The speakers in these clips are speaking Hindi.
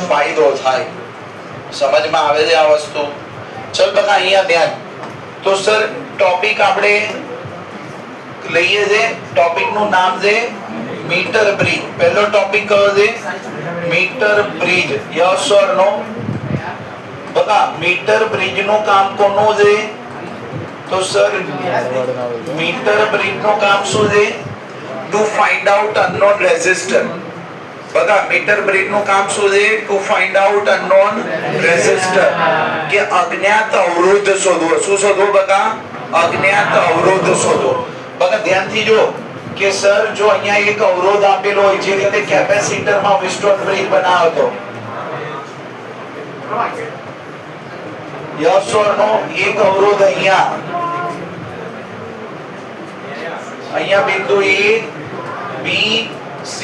ફાયદો થાય. સમજમાં આવે છે આ વસ્તુ? ચલ બકા અહીંયા ધ્યાન. તો સર ટોપિક આપણે લઈએ છે, ટોપિક નું નામ છે મીટર બ્રિજ. પહેલો ટોપિક કયો છે? Meter bridge. Yes or no? બકા મીટર બ્રિજ નું કામ કોનું છે? તો સર મીટર બ્રિજ નું કામ શું છે? To find out unknown resistor. બકા મીટર બ્રિજ નું કામ શું છે? To find out unknown resistor, કે અજ્ઞાત અવરોધ શોધવો. શું શોધવો બકા? અજ્ઞાત અવરોધ શોધવો. બકા ધ્યાનથી જો કે સર જો અહીંયા એક અવરોધ આપેલો હોય, જે રીતે કેપેસિટર માં વિસ્ટોન બ્રિજ બનાવ્યો હતો, યસ ઓર નો? એક અવરોધ અહીંયા બિંદુ A, B, C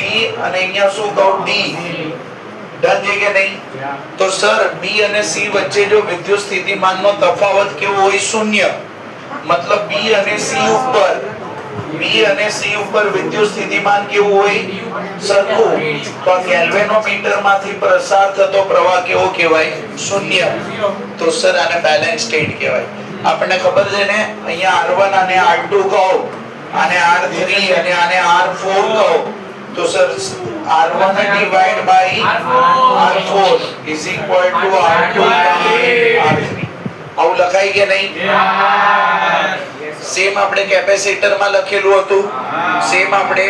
અને અહીંયા શું કહું D. ડન છે કે નહીં? તો સર B અને C વચ્ચે જો વિદ્યુત સ્થિતિમાનનો તફાવત કેવો હોય? શૂન્ય. મતલબ B અને C ઉપર વિદ્યુત સ્થિતિમાન કેવું હોય? સરખું. તો ગેલ્વેનોમીટર માંથી પ્રસાર થતો પ્રવાહ કેવો કહેવાય? શૂન્ય. તો સર આને બેલેન્સ સ્ટેટ કહેવાય. આપણને ખબર છે ને, અહીંયા R1 અને R2 કહો, આને R3 અને આને R4 કહો. તો sir R1 divide by R4 is equal to R2 by R3. આવું લખાય કે નહીં? સેમ આપણે કેપેસિટર માં લખેલું હતું, સેમ આપણે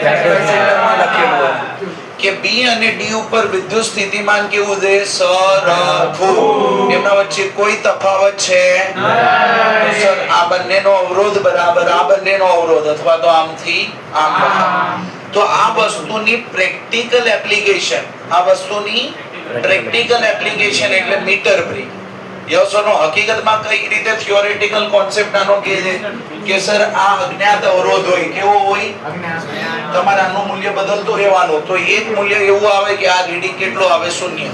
કેપેસિટર માં લખેલું હતું કે B અને D ઉપર વિદ્યુત સ્થિતિમાન કેવું છે? સરખું. એમના વચ્ચે કોઈ તફાવત છે નહીં. સર આ બંનેનો અવરોધ બરાબર આ બંનેનો અવરોધ, અથવા તો આમથી આમ લખાય. તો આ વસ્તુની પ્રેક્ટિકલ એપ્લિકેશન, એટલે મીટર બ્રિજ. યસ ઓર નો? હકીકતમાં કઈ રીતે થિયોરેટિકલ કોન્સેપ્ટ આનો કહે છે કે સર આ અજ્ઞાત અવરોધ હોય. કેવો હોય? તમારે આનું મૂલ્ય બદલતું રહેવાનું. તો એક મૂલ્ય એવું આવે કે આ રીડિંગ કેટલો આવે? શૂન્ય.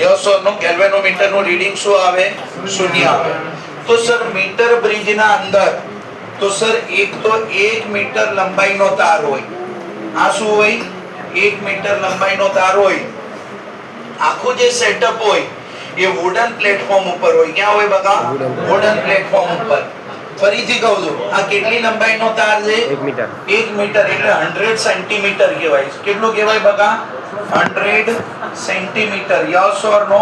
Yes or no? ગેલ્વેનોમીટર નું રીડિંગ શું આવે? શૂન્ય આવે. તો સર મીટર બ્રિજના અંદર તો સર એક તો 1 મીટર લંબાઈનો તાર હોય. આ શું હોય? 1 મીટર લંબાઈનો તાર હોય. આખું જે સેટઅપ હોય એ વુડન પ્લેટફોર્મ ઉપર હોય. ક્યાં હોય બકા? વુડન પ્લેટફોર્મ ઉપર. ફરીથી કહું છું, આ કેટલી લંબાઈનો તાર છે? 1 મીટર એટલે 100 સેન્ટીમીટર કહેવાય. કેટલું કહેવાય બકા? 100 સેન્ટીમીટર. યસ ઓર નો?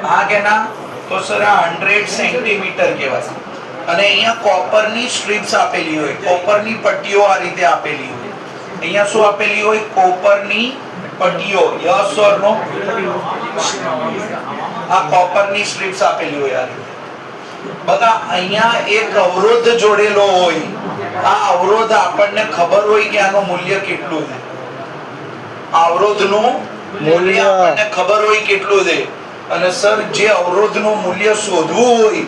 હા કે ના? તો સર આ 100 સેન્ટીમીટર કહેવાય. અને અહીંયા કોપરની સ્ટ્રીપ્સ આપેલી હોય, કોપરની પટ્ટીઓ આ રીતે આપેલી હોય. અહીંયા શું આપેલી હોય? કોપરની પટ્ટીઓ. યસ ઓર નો? આ કોપરની સ્ટ્રીપ્સ આપેલી હોય. બકા અહીંયા એક અવરોધ જોડેલો હોય. આ અવરોધ આપણને ખબર હોય કે આનું મૂલ્ય કેટલું છે. અવરોધનું મૂલ્ય આપણને ખબર હોય કેટલું છે. અને સર જે અવરોધનું મૂલ્ય શોધવું હોય,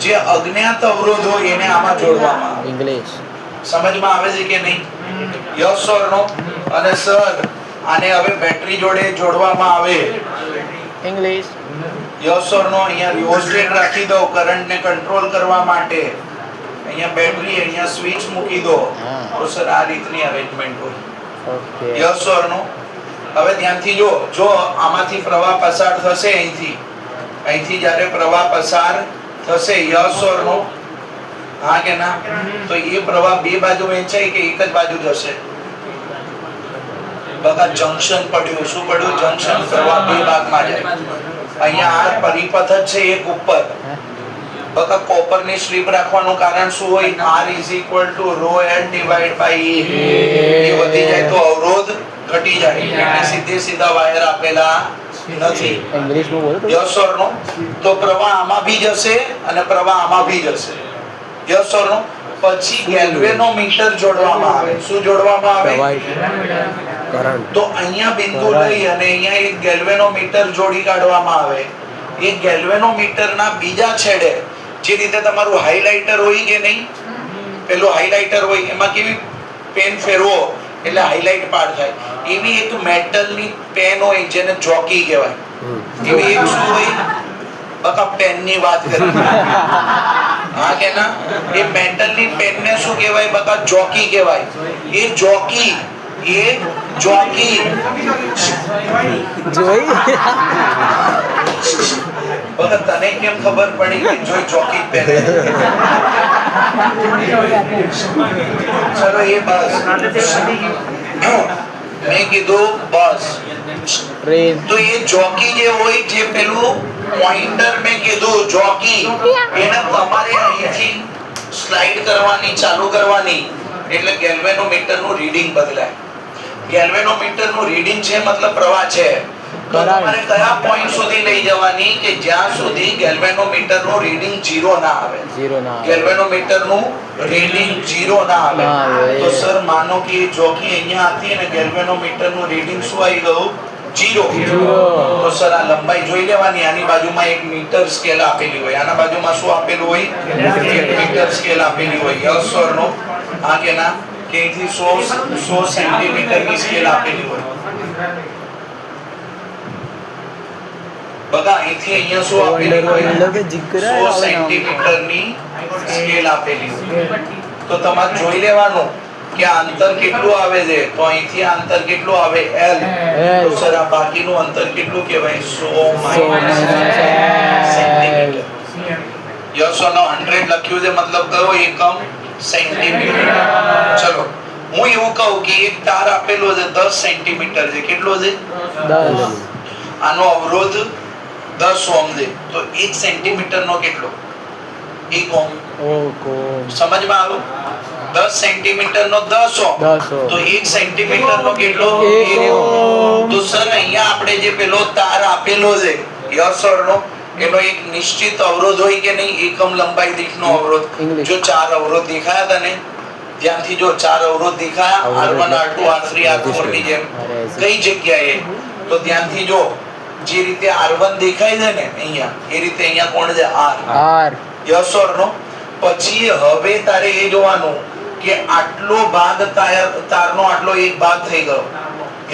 જે અજ્ઞાત અવરોધ હોય, એને આમાં જોડવામાં આવે. ઇંગ્લિશ સમજમાં આવે છે કે નહીં? યસ ઓર નો? અને સર આને હવે બેટરી જોડે જોડવામાં આવે. ઇંગ્લિશ યસ ઓર નો? અહીંયા રિઓસ્ટેટ રાખી દો કરંટને કંટ્રોલ કરવા માટે. અહીંયા બેટરી, અહીંયા સ્વિચ મૂકી દો. તો સર આ રીતની અરેન્જમેન્ટ હોય. ઓકે. યસ ઓર નો? હવે ધ્યાનથી જો આમાંથી પ્રવાહ પસાર થશે, અહીંથી જ્યારે પ્રવાહ પસાર થશે, યસ ઓર નો? હા કે ના? તો એ પ્રવાહ બે બાજુ વહેંચાય કે એક જ બાજુ જશે? બકા જંક્શન પડ્યું. શું પડ્યું? જંક્શન. પ્રવાહ બે ભાગમાં જાય. અહીંયા આ પરિપથ જ છે, એક ઉપર. બકા કોપરની સ્ટ્રીપ રાખવાનું કારણ શું હોય? R = ρl / A. એ વધી જાય તો અવરોધ ઘટી જાય. એટલે સીધા વાયર આપેલા નથી. યસ ઓર નો? તો પ્રવાહ આમાં ભી જશે અને પ્રવાહ આમાં ભી જશે. યસ ઓર નો? પછી ગેલ્વેનોમીટર જોડવામાં આવે. શું જોડવામાં આવે? તો અહીંયા બિંદુ લઈ અને અહીંયા એક ગેલ્વેનોમીટર જોડી કાઢવામાં આવે. એ ગેલ્વેનોમીટરના બીજા છેડે, જે રીતે તમારું હાઇલાઇટર હોય કે નહીં, પેલું હાઇલાઇટર હોય, એમાં કેવી પેન ફેરવો એટલે હાઇલાઇટ પાડ થાય, એવી એક મેટલની પેન હોય જેને જોકી કહેવાય. એવી એક શું હોય બકા? પેનની વાત કરી. હા કે ના? એ મેટલની પેનને શું કહેવાય બકા? જોકી કહેવાય. એ જોકી એ જોકી જોઈ વખત તને કેમ ખબર પડી કે જોકી પહેરે ચલો એ બસ મેં કીધું બસ ટ્રેન તો એ જોકી જે હોય જે પેલું પોઇન્ટર મેં કીધું જોકી એને તમારે અહીંથી સ્લાઇડ કરવાની ચાલુ કરવાની એટલે ગેલ્વેનોમીટર નું રીડિંગ બદલાય ગેલ્વેનોમીટર નું રીડિંગ છે મતલબ પ્રવાહ છે તો તમારે કયા પોઈન્ટ સુધી લઈ જવાની કે જ્યાં સુધી ગેલ્વેનોમીટર નું રીડિંગ 0 ના આવે ગેલ્વેનોમીટર નું રીડિંગ 0 ના આવે તો સર માનો કે એ જોકી અહીંયા હતી અને ગેલ્વેનોમીટર નું રીડિંગ શું આવી ગયું 0 તો સર આ લંબાઈ જોઈ લેવાની આની બાજુમાં એક મીટર સ્કેલ આપેલી હોય આના બાજુમાં શું આપેલું હોય એક મીટર સ્કેલ આપેલી હોય યસ ઓર નો આ કે ના કે અહીંથી 100 સેન્ટીમીટર ની સ્કેલ આપેલી હોય બગા અહીંથી અહીંયા શું આપેલી હોય 100 સેન્ટીમીટર ની સ્કેલ આપેલી હોય તો તમારે જોઈ લેવાનું કે આ અંતર કેટલું આવે છે તો અહીંથી આ અંતર કેટલું આવે L તો સર આ બાકીનું અંતર કેટલું કહેવાય 100 સેન્ટીમીટર યસ ઓર નો 100 લખ્યું છે મતલબ કયો એકમ સેન્ટીમીટર ચલો હું એવું કહું કે એક તાર આપેલો છે 10 સેન્ટીમીટર છે કેટલો છે 10 આનો અવરોધ 10 ઓહમ છે તો 1 સેન્ટીમીટર નો કેટલો 1 ઓહમ સમજમાં આવ્યું 10 સેન્ટીમીટર નો 10 ઓહમ તો 1 સેન્ટીમીટર નો કેટલો 1 ઓહમ તો સર અહીંયા આપણે જે પેલો તાર આપેલો છે યસ ઓર નો એનો એક નિશ્ચિત અવરોધ હોય કે નહીં એકમ લંબાઈ દીઠનો અવરોધ જો 4 અવરોધ દેખાયા તને ધ્યાનથી જો 4 અવરોધ દેખાયા R1 R2 R3 R4 ની જેમ કઈ જગ્યાએ તો ધ્યાનથી જો જે રીતે R1 દેખાય છે ને અહીંયા એ રીતે અહીંયા કોણ છે R યસ ઓર નો પછી હવે તારે એ જોવાનું કે આટલો ભાગ તારનો આટલો એક ભાગ થઈ ગયો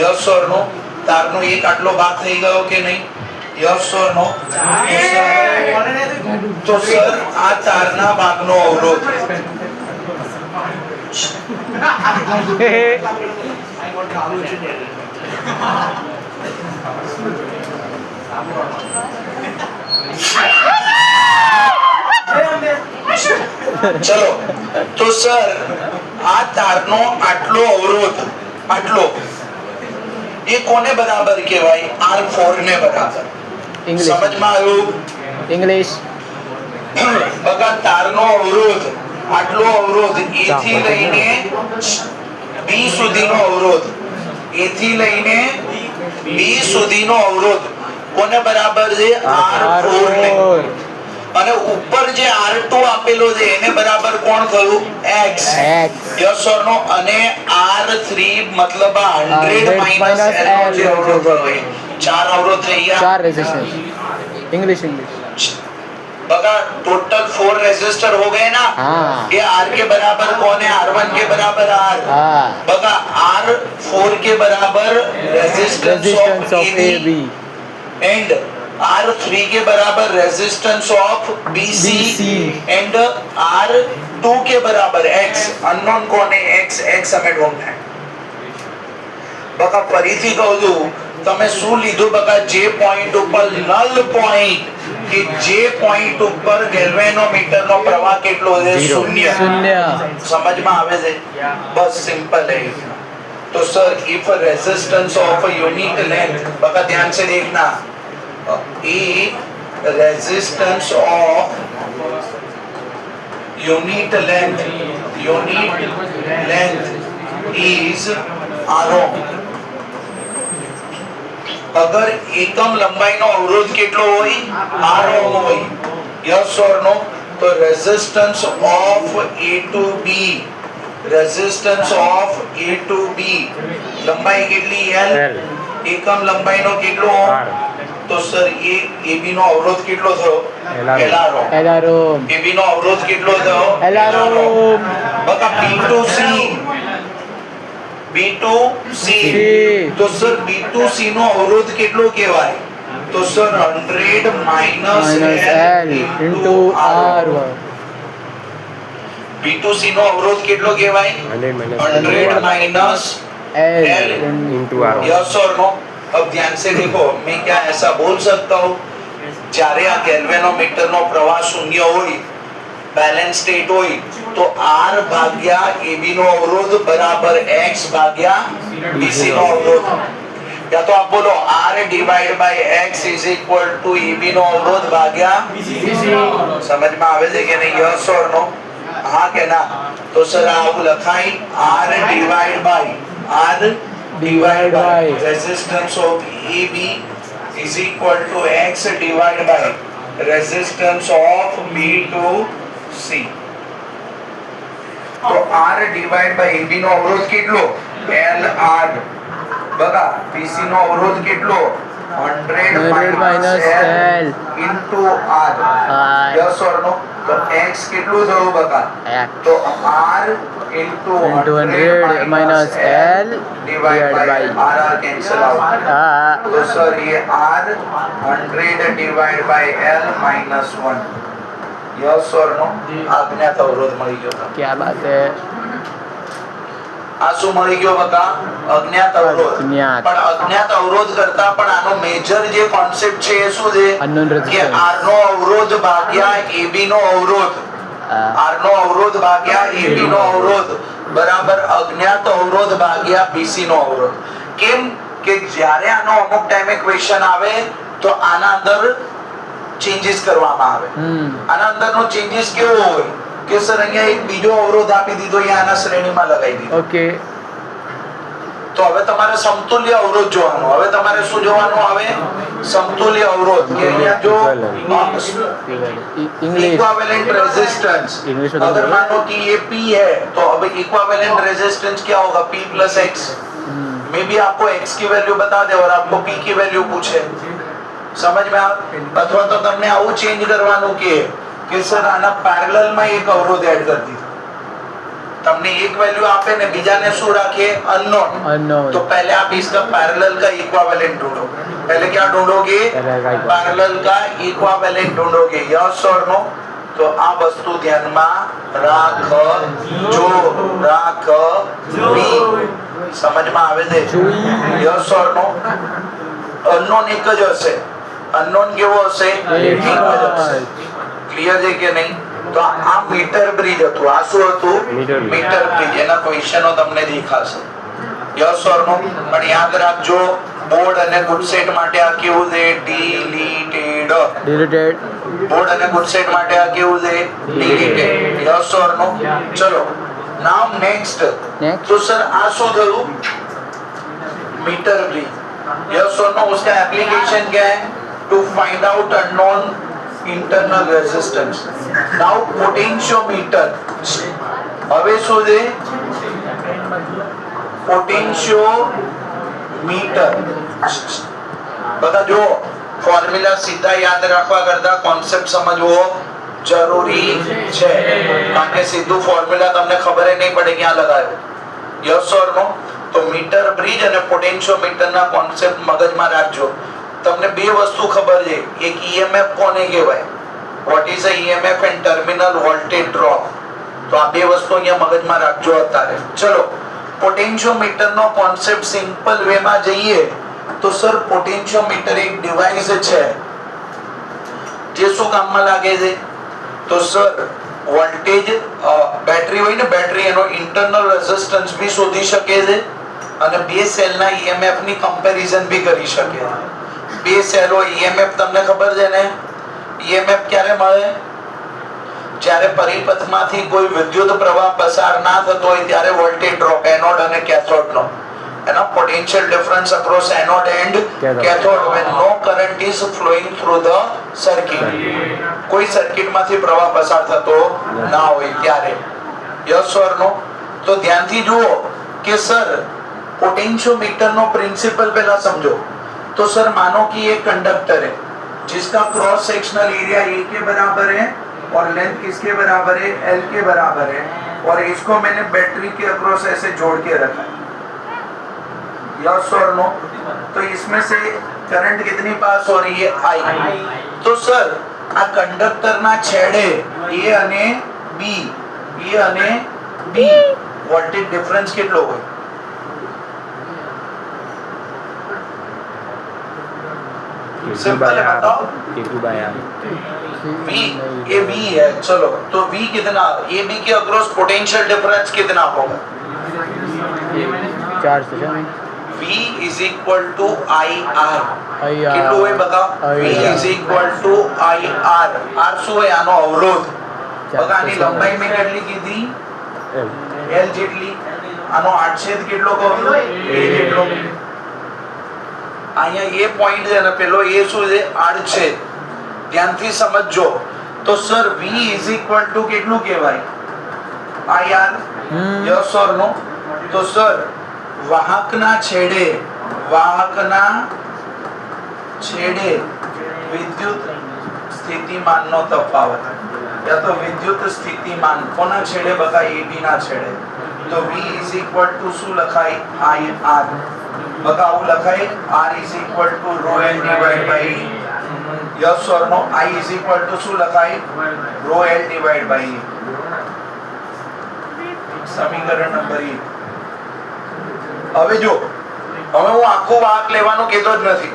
યસ ઓર નો તારનો એક આટલો ભાગ થઈ ગયો કે નહીં યસ ઓર નો તો સર આ તારના ભાગનો અવરોધ ચલો તો સર આ તારનો આટલો અવરોધ આટલો એ કોને બરાબર કહેવાય R4 ને બરાબર સમજમાં આવ્યું ઇંગ્લિશ બગા તારનો અવરોધ આટલો અવરોધ A થી લઈને B સુધીનો અવરોધ A થી લઈને B સુધીનો અવરોધ કોને બરાબર છે R4 ને અને ઉપર જે R2 આપેલો છે એને બરાબર કોણ થયું X યસ ઓર નો અને R3 મતલબ 100 માઈનસ L નો જે અવરોધ હોય ચાર અવરોધ થઈ ગયા ચાર रेजिस्टेंस इंग्लिश बगा टोटल 4 रेजिस्टर हो गए ना ये R के बराबर कौन है R1 के बराबर R बगा R4 के बराबर resistance of AB and R3 के बराबर resistance of BC and R2 के बराबर X अननोन कौन है X हमें ढूंढना है बगा फरीથી કહું છું તમે શું લીધું બકા જે પોઈન્ટ ઉપર નલ પોઈન્ટ કે જે પોઈન્ટ ઉપર ગેલ્વેનોમીટર નો પ્રવાહ કેટલો છે શૂન્ય સમજમાં આવે છે બસ સિમ્પલ है तो sir if resistance of a unit length बका ध्यान से देखना if resistance of unit length is r अगर एकम लंबाई नो अवरोध કેટલો હોય r ઓહમ હોય यस और नो तो resistance of A to B लंबाई કેટલી L એકમ લંબાઈ નો કેટલો તો સર એ AB નો અવરોધ કેટલો થયો L r ઓહમ AB નો અવરોધ કેટલો થયો L r ઓહમ બકા B2C तो सर B2C નો અવરોધ કેટલો કહેવાય તો sir 100 minus L into R1 B2C નો અવરોધ કેટલો કહેવાય 100 minus L into R. Yes or no? अब ध्यान से देखो, मैं क्या ऐसा बोल सकता हूँ, જ્યારે આ ગેલ્વેનોમીટર નો પ્રવાહ શૂન્ય હોય, બેલેન્સ સ્ટેટ હોય, તો R ભાગ્યા AB નો અવરોધ બરાબર X ભાગ્યા BC નો અવરોધ. या तो आप बोलो R divide by X is equal to AB no अवरोध भाग्या समझ में आवे છે કે નહીં? Yes or no? हाँ के ना? तो सर આવું લખાય R divide by resistance of AB is equal to X divided by resistance of B to C. तो R divided by AB નો અવરોધ કેટલો? LR. બગા BC નો અવરોધ કેટલો? 100 minus L into R. Yes or no? તો X કેટલું થયું બગા? તો R into 100 minus L divided by R cancel out. तो सर ये R 100 divided by L minus 1. Yes or no? अज्ञात अवरोध મળી ગયો. क्या बात है? આ શું મળી ગયો બકા? અજ્ઞાત અવરોધ. અજ્ઞાત. પણ અજ્ઞાત અવરોધ કરતા પણ આનો મેજર જે કોન્સેપ્ટ છે એ શું છે? Unknown કે resistance. R નો અવરોધ ભાગ્યા AB નો અવરોધ. R નો અવરોધ ભાગ્યા AB નો અવરોધ બરાબર અજ્ઞાત અવરોધ ભાગ્યા BC નો અવરોધ. કેમ કે જ્યારે આનો અમુક ટાઈમે ક્વેશ્ચન આવે તો આના અંદર ચેન્જીસ કરવામાં આવે. આના અંદરનો ચેન્જીસ કેવો હોય કે સર અહીંયા એક બીજો અવરોધ આપી દીધો, અહીંયા આના શ્રેણીમાં લગાવી દીધો. ओके. તો હવે તમારે સમતુલ્ય અવરોધ જોવાનો. હવે તમારે શું જોવાનું આવે? સમતુલ્ય અવરોધ. કે અહીંયા જો इंग्लिश इक्विवेलेंट रेजिस्टेंस, English में अगर तो मानो कि ये P है तो अब इक्विवेलेंट रेजिस्टेंस क्या होगा? P plus X. मैं भी आपको X की वैल्यू बता दे और आपको P की वैल्यू पूछे, समझ में आ? अथवा तो તમને આવું ચેન્જ કરવાનું કે સર આના પેરેલલ માં એક અવરોધ એડ કરી દીધો. તમને एक वैल्यू आपे ने बीजा ने શું રાખે? अननोन. Unknown. तो पहले आप इसका पैरेलल का इक्विवेलेंट ढूंढो. पहले क्या ढूंढोगे? पैरेलल का इक्विवेलेंट ढूंढोगे. Yes or no? तो આ વસ્તુ ધ્યાનમાં રાખજો. સમજમાં આવે છે? Yes or no? अननोन એક જ હશે. अननोन કેવો હશે? એક જ હશે. ક્લિયર છે કે નહીં? તો આ મીટર બ્રિજ હતું. આ શું હતું? Metre bridge. એના ક્વેશ્ચનો તમને દેખાશે. Yes or no? પણ યાદ રાખજો, બોર્ડ અને ગુડસેટ માટે આ કેવું છે? ડિલીટેડ. બોર્ડ અને ગુડસેટ માટે આ કેવું છે? ડિલીટેડ. Yes or no? ચલો નાउ नेक्स्ट. तो सर आ શું થયું? Metre bridge. Yes or no? उसका एप्लीकेशन क्या है? To find out unknown internal resistance. Now potentiometer. હવે શું છે? પોટેન્શિયોમીટર. બધા જો ફોર્મ્યુલા સીધા યાદ રાખવા કરતા કોન્સેપ્ટ સમજવો જરૂરી છે. કારણ કે સીધું ફોર્મ્યુલા તમને ખબર નહીં પડે ક્યાં લગાવ્યો. યસ ઓર નો? તો મીટર બ્રિજ અને પોટેન્શિયોમીટરના કોન્સેપ્ટ મગજમાં રાખજો. તમને બે વસ્તુ ખબર છે. એક ઈએમએફ કોને કહેવાય? What is a EMF and terminal voltage drop. તો આ બે વસ્તુ અહીંયા મગજમાં રાખજો અત્યારે. ચલો પોટેન્શિયોમીટર નો કોન્સેપ્ટ સિમ્પલ વે માં જઈએ તો સર પોટેન્શિયોમીટર એક ડિવાઇસ છે જે શું કામમાં લાગે છે? તો સર વોલ્ટેજ બેટરી હોય ને, બેટરી એનો ઇન્ટરનલ રેઝિસ્ટન્સ બી શોધી શકે છે અને બે સેલના ઈએમએફ ની કમ્પેરિઝન બી કરી શકે. બે સેલો ઈએમએફ તમને ખબર છે ને? ઈએમએફ ક્યારે મળે? જ્યારે પરિપથમાંથી કોઈ વિદ્યુત પ્રવાહ પસાર ના થતો હોય ત્યારે વોલ્ટેજ ડ્રોપ એનોડ અને કેથોડ નો. એનો potential difference across anode and cathode when no current is flowing through the circuit. કોઈ સર્કિટમાંથી પ્રવાહ પસાર થતો ના હોય ત્યારે. યસ ઓર નો? તો ધ્યાનથી જુઓ કે સર पोटेंशियोमीटर नो प्रिंसिपल पहला समझो. तो सर मानो कि ये कंडक्टर है जिसका क्रॉस सेक्शनल एरिया ए के बराबर है और लेंथ किसके बराबर है? एल के बराबर है. और इसको मैंने बैटरी के अक्रॉस ऐसे जोड़ के रखा है. Yes or no? तो इसमें से करंट कितनी पास हो रही है? आई. तो सर आ कंडक्टर ना छेड़े ए અને बी वोल्टेज डिफरेंस કેટલો હોય? सिंपल है, बताओ। K2/R. V ये V है, चलो तो V कितना, ए बी के अक्रॉस पोटेंशियल डिफरेंस कितना होगा? चार्ज से क्या V is equal to I R IR. કેટલું હોય બકા? V is equal to IR. R શું હોય? આનો અવરોધ. બકા આની લંબાઈ મેં કેટલી કીધી? L. L જેટલી. આનો આડછેદ કેટલો કહ્યો? A જેટલો. અહીંયા એ પોઈન્ટ છે ને, પેલો એ શું છે? આડછેદ. ધ્યાનથી સમજજો. તો sir V is equal two કેટલું કહેવાય? IR. યસ ઓર નો? તો સર વાહકના છેડે વિદ્યુત સ્થિતિમાનનો તફાવત, યા તો વિદ્યુત સ્થિતિમાન કોના છેડે? બકા AB ના છેડે. તો V ઇઝ ઇક્વલ ટુ શું લખાય? IR. બકા આવું લખાય R is equal to ρ L divide by E. Yes or no? I is equal to શું લખાય? ρ L ડિવાઇડ બાય E. સમીકરણ નંબર 1. હવે જો, હવે હું આખો વાક લેવાનું કહેતો જ નથી.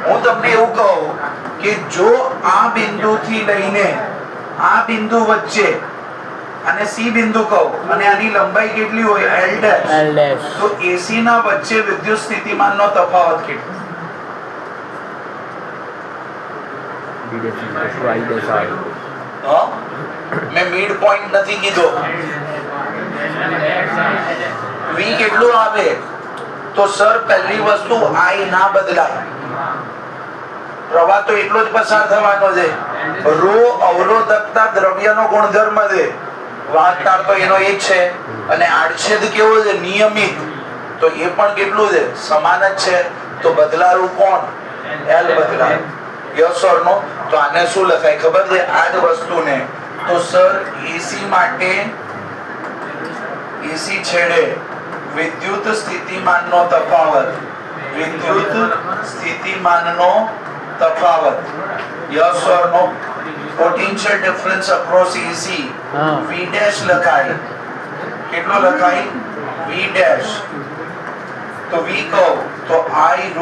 હું તમને એવું કહું કે જો આ બિંદુથી લઈને આ બિંદુ વચ્ચે અને C બિંદુ કહું અને આની લંબાઈ કેટલી હોય? L dash. L dash. તો AC ના વચ્ચે વિદ્યુત સ્થિતિમાનનો તફાવત કેટલો? B dash is equal to I dash R. હા, મેં મિડ પોઈન્ટ નથી કીધો. V કેટલું આવે? તો સર પહેલી વસ્તુ I ના બદલાય, પ્રવાહ તો એટલો જ પસાર થવાનો છે. ρ અવરોધકતા દ્રવ્યનો ગુણધર્મ છે, વાહકતા તો એનો એ જ છે. અને આડછેદ કેવો છે? નિયમિત. તો એ પણ કેટલું છે? સમાન જ છે. તો બદલારું કોણ? L બદલાય. યસ ઓર નો? તો આને શું લખાય ખબર છે? આ જ વસ્તુને. તો સર AC માટે AC છેડે વિદ્યુત સ્થિતિમાનનો તફાવત, yes or no? Potential difference across AC V dash લખાય. કેટલો લખાય? V dash. તો V કહો તો I ρ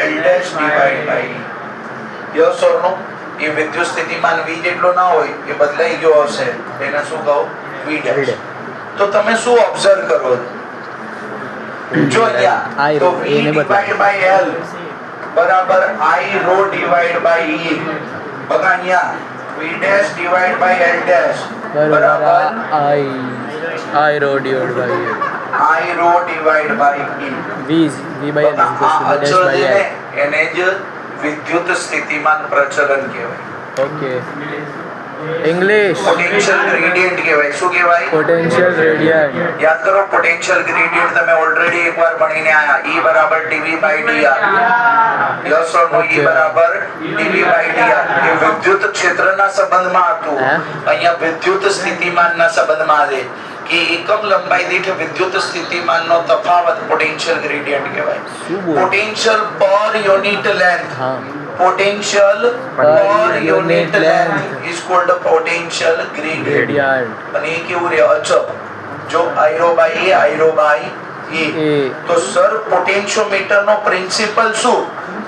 L dash divide by E. Yes or no? એ વિદ્યુત સ્થિતિમાન V જેટલો ના હોય, એ બદલાઈ ગયો હશે, એને શું કહો? V dash. તો તમે શું ઓબ્ઝર્વ કરો? જો અહીંયા તો V ડિવાઇડ બાય L બરાબર I ρ ડિવાઇડ બાય E. બગા અહીંયા V dash divide by L dash બરાબર I rho divided by I ρ divide by E. V by L is equal to V dash by L. એને જ વિદ્યુત સ્થિતિમાન પ્રચલન કહેવાય. Okay. English. પોટેન્શિયલ ગ્રેડિયન્ટ કહેવાય. શું કહેવાય? Potential gradient. યાદ કરો, પોટેન્શિયલ ગ્રેડિયન્ટ તમે ઓલરેડી એકવાર ભણીને આયા. E બરાબર dV by dr. Yes or no? E બરાબર dV by dr. એ વિદ્યુત ક્ષેત્રના સંબંધમાં હતું. અહીંયા વિદ્યુત સ્થિતિમાનના સંબંધમાં છે કે એકમ લંબાઈ દીઠ વિદ્યુત સ્થિતિમાનનો તફાવત પોટેન્શિયલ ગ્રેડિયન્ટ કહેવાય. પોટેન્શિયલ પર unit length, potential per unit length is called the potential gradient. અને એ કેવું રહે? અચળ. જો I ρ by E. તો સર પોટેન્શિયોમીટર નો પ્રિન્સિપલ શું?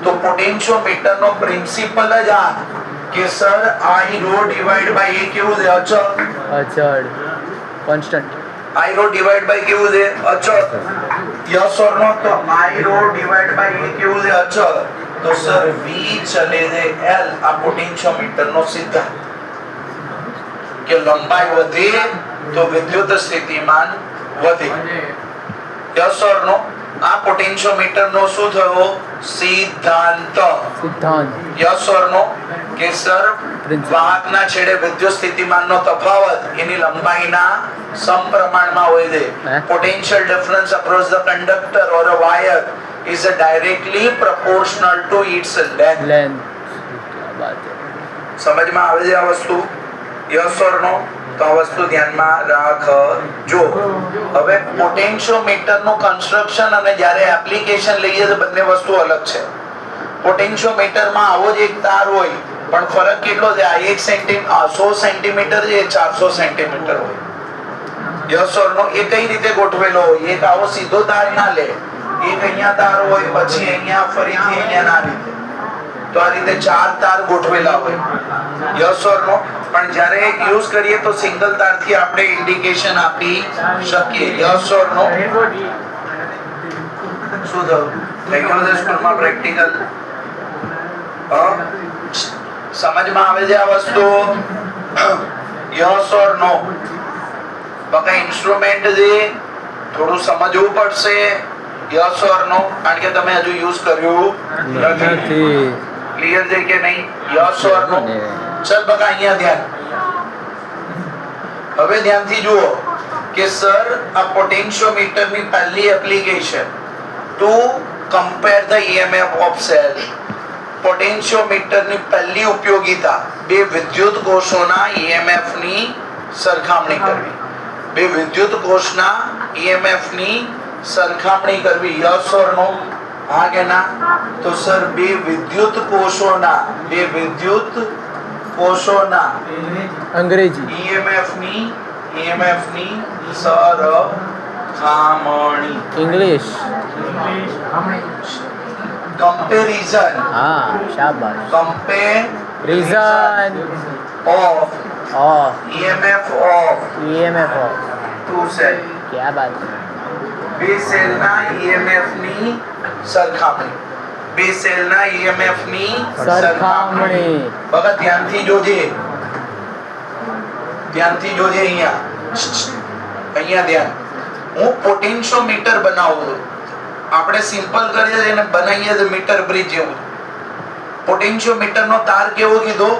તો પોટેન્શિયોમીટર નો પ્રિન્સિપલ જ આ કે sir I ρ divide by E કેવું છે? અચળ. Constant. I ρ ડિવાઇડ બાય કેવું છે? અચળ. યસ ઓર નો? તો I ρ ડિવાઇડ બાય E કેવું છે? અચળ. તો સર V ચલે છે L. આ પોટેન્શિયોમીટર નો સિદ્ધાંત કે લંબાઈ વધે તો વિદ્યુત સ્થિતિમાન વધે. યસ ઓર નો? આ પોટેન્શિયોમીટર નો શું થયો? સિદ્ધાંત. યસ ઓર નો? કે સર વાહકના છેડે વિદ્યુત સ્થિતિમાનનો તફાવત એની લંબાઈના સમપ્રમાણમાં હોય છે. Potential difference across the conductor or a wire is directly proportional to its length. સમજમાં આવે છે આ વસ્તુ? યસ ઓર નો? તો આ વસ્તુ ધ્યાનમાં રાખજો. હવે પોટેન્શિયોમીટર નું કન્સ્ટ્રક્શન અને જ્યારે એપ્લિકેશન લઈએ તો બંને વસ્તુ અલગ છે. પોટેન્શિયોમીટર માં આવો જ એક તાર હોય, પણ ફરક કેટલો છે? આ 100 સેન્ટીમીટર છે, 400 સેન્ટીમીટર હોય. Yes or no? એ કઈ રીતે ગોઠવેલો હોય? એક આવો સીધો તાર ના લે, એક અહીંયા તાર હોય, પછી અહીંયા ફરીથી અહીંયા ના રીતે. તો આ રીતે 4 તાર ગોઠવેલા હોય, યસ ઓર નો. પણ જ્યારે યુઝ કરીએ તો સિંગલ તારથી આપણે ઇન્ડિકેશન આપી શકીએ, યસ ઓર નો. શું થયું? થઈ ગયું છે સ્કૂલમાં પ્રેક્ટિકલ? સમજમાં આવે છે આ વસ્તુ? Yes or no. બકા ઇન્સ્ટ્રુમેન્ટ છે થોડું સમજવું પડશે, યસ ઓર નો, કારણ કે તમે હજુ યુઝ કર્યું નથી. ક્લિયર છે કે નહીં? યસ ઓર નો. ચલ બકા અહીંયા ધ્યાન. હવે ધ્યાનથી જુઓ કે સર આ પોટેન્શિયોમીટર ની પહેલી application two compare the EMF of cell. Potentiometer ની પહેલી ઉપયોગિતા બે વિદ્યુત કોષોના EMF ની સરખામણી કરવી. બે વિદ્યુત કોષના EMF ની સરખામણી કરવી, યસ ઓર નો? હા કે ના? તો સર બે વિદ્યુત કોષોના અંગ્રેજી EMF ની સરખામણી. English comparison. हाँ शाबाश. Comparison reason of EMF of EMF of. Two cell. क्या बात है. બે સેલના EMF ની સરખામણી. બે સેલના EMF ની સરખામણી. બગા ધ્યાનથી જોજે, અહીંયા ધ્યાન. હું પોટેન્શિયોમીટર બનાવું છું. આપણે સિમ્પલ કરીએ છીએ એને બનાવીએ છીએ મીટર બ્રિજ જેવું. પોટેન્શિયોમીટર નો તાર કેવો કીધો?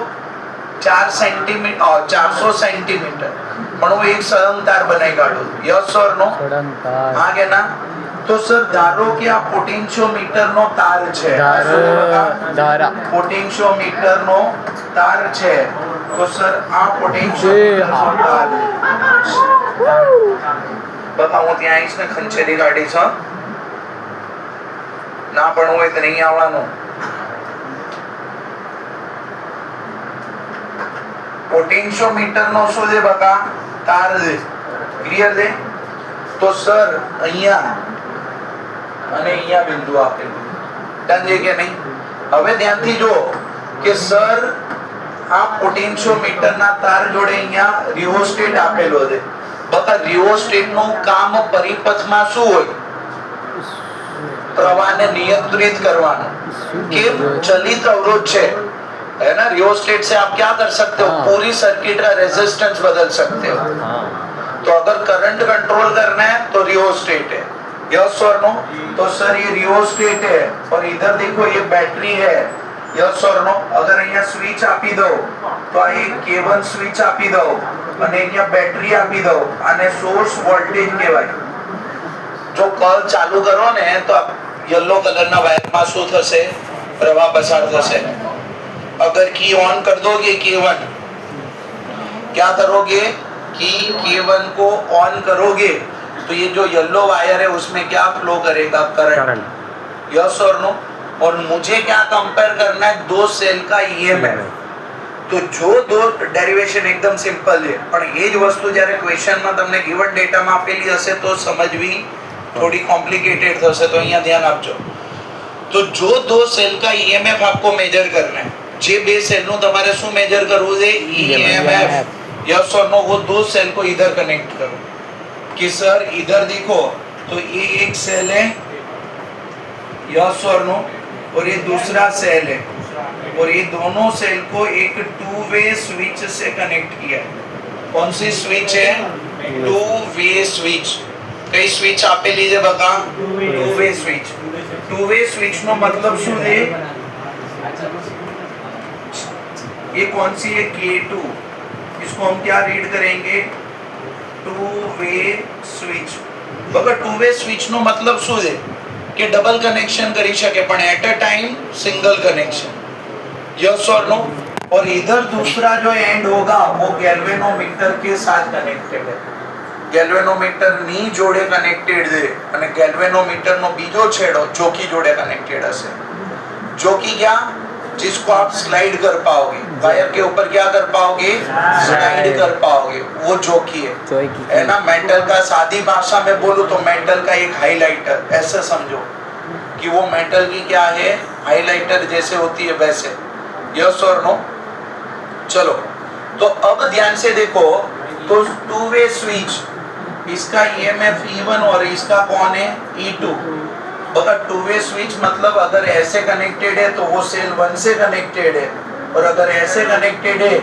400 સેન્ટીમીટર. પણ હું એક સળંગ તાર બનાવી કાઢું, યસ ઓર નો? હા કે ના? તો સર ધારો કે આ પોટેન્શિયોમીટર નો તાર છે, धारा પોટેન્શિયોમીટર નો તાર છે, તો સર આ પોટેન્શિયોમીટર નો તાર. બતા હું ત્યાં આવીશ ને ખંચેરી કાઢીશ. ના પણ હોય તો નહીં આવવાનું. પોટેન્શિયોમીટર નો શું છે બકા? તાર છે. ક્લિયર છે? તો સર અહીંયા અને અહીંયા બિંદુ આપેલું, ડન છે કે નહીં? હવે ધ્યાનથી જો કે સર આ પોટેન્શિયોમીટર ના તાર જોડે અહીંયા રિઓસ્ટેટ આપેલો છે. બકા રિઓસ્ટેટ નું કામ પરિપથમાં શું હોય? પ્રવાહને નિયંત્રિત કરવાનું. કે ચલિત અવરોધ છે, है ना? रियोस्टेट से आप क्या कर सकते हो? पूरी सर्किट का रेजिस्टेंस बदल सकते हो. तो अगर करंट कंट्रोल करना है तो रियोस्टेट है, यस और नो? तो सर ये रियोस्टेट है और इधर देखो ये बैटरी है, यस और नो? अगर અહીંયા સ્વિચ આપી દો તો આ એક K1 સ્વિચ આપી દો અને અહીંયા બેટરી આપી દો, આને સોર્સ વોલ્ટેજ કહેવાય. જો કળ ચાલુ કરો ને તો યલો કલરના વાયરમાં શું થશે? પ્રવાહ પસાર થશે. अगर की ऑन कर दोगे K1, क्या करोगे कि K1 को ऑन करोगे तो ये जो येलो वायर है उसमें क्या फ्लो करेगा? Current, yes or no? और मुझे क्या कंपेयर करना है? दो सेल का EMF. तो जो दो डेरिवेशन एकदम सिंपल है, पण ये ज वस्तु જ્યારે ક્વેશ્ચનમાં તમને गिवन ડેટામાં આપેલી હશે તો સમજવી થોડી કોમ્પ્લિકેટેડ થશે. તો અહીંયા ધ્યાન આપજો. तो जो दो सेल का EMF आपको मेजर करना है, जे बे सेल નું તમારે શું મેજર કરવું છે? EMF, yes or no? वो दो सेल को इधर कनेक्ट करो कि सर इधर देखो तो ये एक सेल है, यस और नो? और ये दूसरा सेल है और ये दोनों सेल को एक टू वे स्विच से कनेक्ट किया है. कौन सी स्विच है? Two way switch. कई स्विच આપેલી છે બકા? Two way switch. Two way switch નો मतलब શું છે? ये कौन सी है? K2. इसको हम क्या रीड करेंगे? Two way switch. बगर टू वे स्विच નો મતલબ શું છે? કે ડબલ કનેક્શન કરી શકે પણ at a time single connection, yes or no? और इधर दूसरा जो एंड होगा वो गैल्वेनोमीटर के साथ कनेक्टेड है. ગેલ્વેનોમીટર ની જોડે કનેક્ટેડ છે અને ગેલ્વેનોમીટર નો બીજો છેડો ચોકી જોડે કનેક્ટેડ હશે. ચોકી क्या? जिसको आप स्लाइड कर पाओगे, वायर के ऊपर क्या कर पाओगे? स्लाइड कर पाओगे, वो चौकी है ना? मेटल का सादी भाषा में बोलूं तो मेटल का एक हाइलाइटर, ऐसे समझो कि वो मेटल की क्या है? हाइलाइटर जैसे होती है वैसे, यस और नो? चलो तो अब ध्यान से देखो, तो टू वे स्विच, इसका ईएमएफ E1 और इसका कौन है E2। अगर टू वे स्विच मतलब अगर ऐसे कनेक्टेड है तो वो सेल 1 से कनेक्टेड है, और अगर ऐसे कनेक्टेड है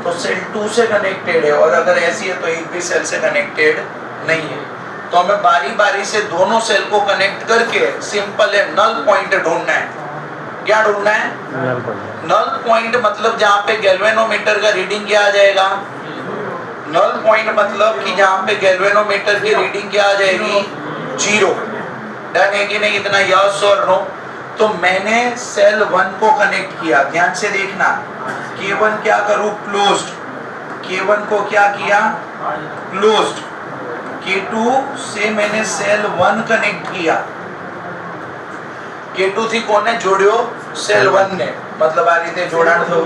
तो सेल 2 से कनेक्टेड है, और अगर ऐसी है तो एक भी सेल से कनेक्टेड नहीं है। तो हमें बारी बारी से दोनों सेल को कनेक्ट करके सिंपल है नल पॉइंट ढूंढना है। क्या ढूंढना है? नल पॉइंट मतलब जहाँ पे गैल्वेनोमीटर का रीडिंग क्या आ जाएगा? नल पॉइंट मतलब कि जहाँ पे गैल्वेनोमीटर की रीडिंग क्या आ जाएगी? 0। डन है कि नहीं? इतना यस और नो? तो मैंने सेल 1 को कनेक्ट किया, ध्यान से देखना, K1 क्या करूँ? क्लोज्ड। K1 को क्या किया? क्लोज्ड। K2 से मैंने सेल 1 कनेक्ट किया, K2 थी कोने जोड़ियो? सेल 1 ने, मतलब आ रीते जोड़ाण थो।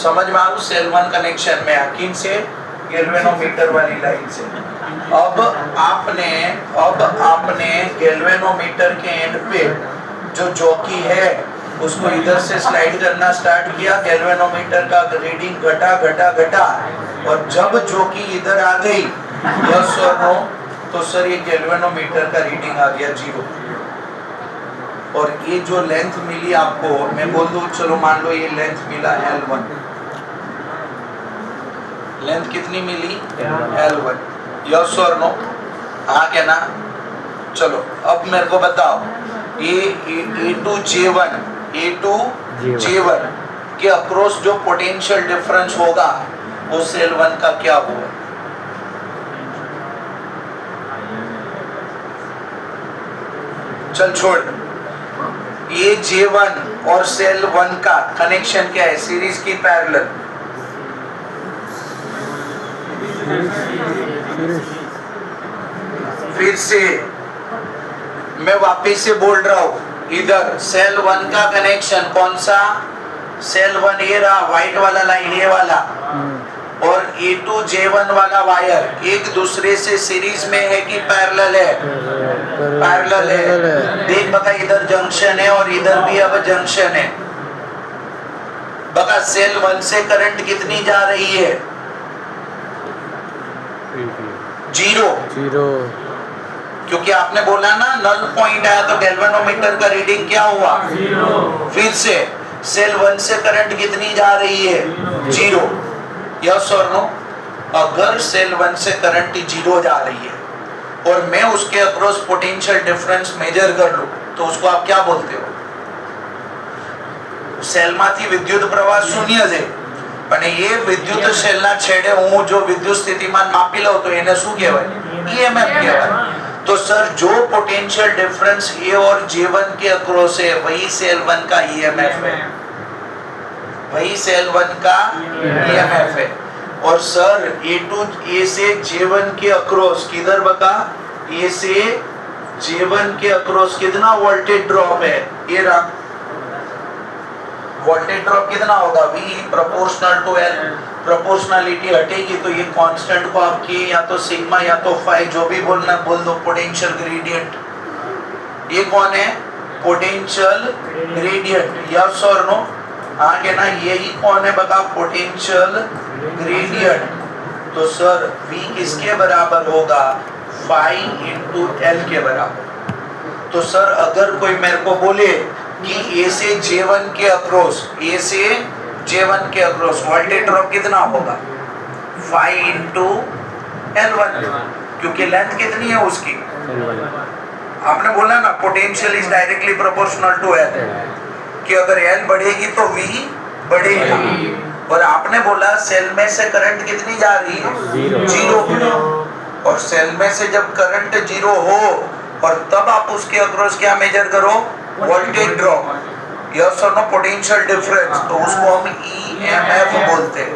समझ में आવું? सेल 1 कनेक्शन में आ किन से? गैल्वेनोमीटर वाली लाइन से। अब आपने गैल्वेनोमीटर के एंड पे जो जॉकी है उसको इधर से स्लाइड करना स्टार्ट किया, गैल्वेनोमीटर का रीडिंग घटा, और जब जॉकी इधर आ गई, यस और नो, तो सर ये गैल्वेनोमीटर का रीडिंग आ गया 0। और ये जो लेंथ मिली आपको, मैं बोल दूं, चलो मान लो ये लेंथ मिला L1, लेंथ कितनी मिली? L1, yes or no? हाँ क्या ना? चलो अब मेरे को बताओ, ये A2J1 के अक्रॉस जो पोटेंशियल डिफरेंस होगा वो सेल 1 का क्या होगा? चल छोड़, ये J1 और सेल 1 का कनेक्शन क्या है? सीरीज की पैरेलल? फिर से मैं वापस से बोल रहा हूं, इधर सेल 1 का कनेक्शन कौन सा? सेल 1 ये रहा, व्हाइट वाला लाइन ये वाला, और A2J1 वाला वायर एक दूसरे से सीरीज में है कि पैरेलल है? पैरेलल है। देख बता, इधर जंक्शन है और इधर भी अब जंक्शन है। बता सेल 1 से करंट कितनी जा रही है? 0। क्योंकि आपने बोला ना नल पॉइंट आया तो गैल्वेनोमीटर का रीडिंग क्या हुआ? 0। फिर से सेल 1 से करंट कितनी जा रही है? 0। Yes or no? अगर सेल 1 से करंट 0 जा रही है और मैं उसके अक्रॉस पोटेंशियल डिफरेंस मेजर कर लूं तो उसको आप क्या बोलते हो? सेल माथी विद्युत प्रवाह 0 છે, પણ એ વિદ્યુત સેલના છેડે હું જો વિદ્યુત સ્થિતિમાન માપી લઉં તો એને શું કહેવાય? ईएमएफ કહેવાય। तो सर जो पोटेंशियल डिफरेंस A और J1 के अक्रॉस है वही सेल 1 का ईएमएफ है, वही सेल 1 का ईएमएफ है। और सर A से J1 के अक्रॉस किधर बता? A से J1 के अक्रॉस कितना वोल्टेज ड्रॉप है? ये रहा वोल्टेज ड्रॉप कितना होगा? V proportional to L। Proportionality हटेगी तो ये कांस्टेंट को आप K या तो सिग्मा या तो फाई जो भी बोलना बोल दो, पोटेंशियल ग्रेडियंट। ये कौन है? Potential gradient. Yes or no? हाँ क्या ना? यही कौन है बता? Potential gradient. तो सर V किसके बराबर होगा? फाई इंटू L के बराबर। तो सर अगर कोई मेरे को बोले कि A से J1 के अक्रॉस, A से J1 के अक्रॉस वोल्टेज ड्रॉप कितना होगा? 5 इंटू L1, क्योंकि लेंथ कितनी है उसकी? आपने बोला ना potential is directly proportional to L, कि अगर L बढ़ेगी तो V बढ़ेगा। और आपने बोला सेल में से करंट कितनी जा रही है? 0। और सेल में से जब करंट 0 हो और तब आप उसके अक्रॉस क्या मेजर करो? Voltage drop. Yes or no? Potential difference. तो उसको हम ईएमएफ बोलते हैं।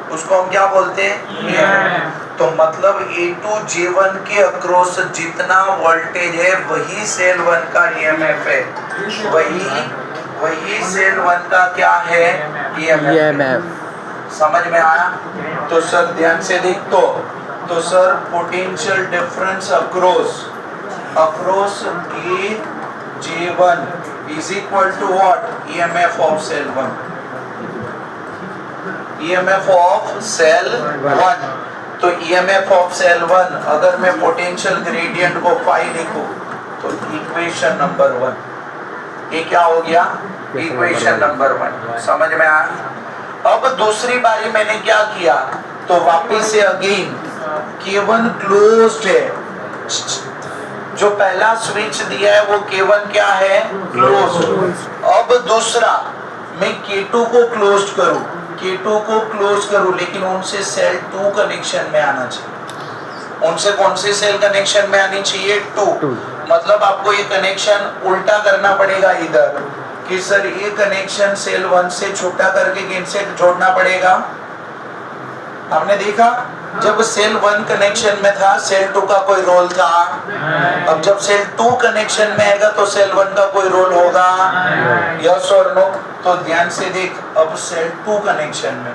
उसको हम क्या बोलते हैं? तो मतलब A2J1 के अक्रॉस जितना वोल्टेज है वही सेल 1 का ईएमएफ है, वही सेल 1 का क्या है? ईएमएफ। समझ में आया? तो सर ध्यान से देख, तो sir potential difference across A J1 is equal to what? EMF of cell 1, EMF of cell 1। तो ईएमएफ ऑफ सेल 1 अगर मैं पोटेंशियल ग्रेडियंट को फाई लिखूं तो इक्वेशन नंबर 1, ये क्या हो गया? Equation number 1। समझ में आया? अब दूसरी बारी मैंने क्या किया, तो वापस से अगेन K1 क्लोज्ड है, जो पहला स्विच दिया है वो K1 क्या है? क्लोज्ड। अब दूसरा मैं K2 को क्लोज करूं, K2 को क्लोज करूं, लेकिन उनसे सेल 2 कनेक्शन में आना चाहिए। उनसे कौन से सेल कनेक्शन में आनी चाहिए? 2। मतलब आपको ये कनेक्शन उल्टा करना पड़ेगा इधर कि सर ये कनेक्शन सेल 1 से छोटा करके किन से जोड़ना पड़ेगा? आपने देखा जब सेल 1 कनेक्शन में था सेल 2 का कोई रोल था, अब जब सेल 2 कनेक्शन में आएगा तो सेल 1 का कोई रोल होगा? Yes or no? तो ध्यान से देख, अब सेल 2 कनेक्शन में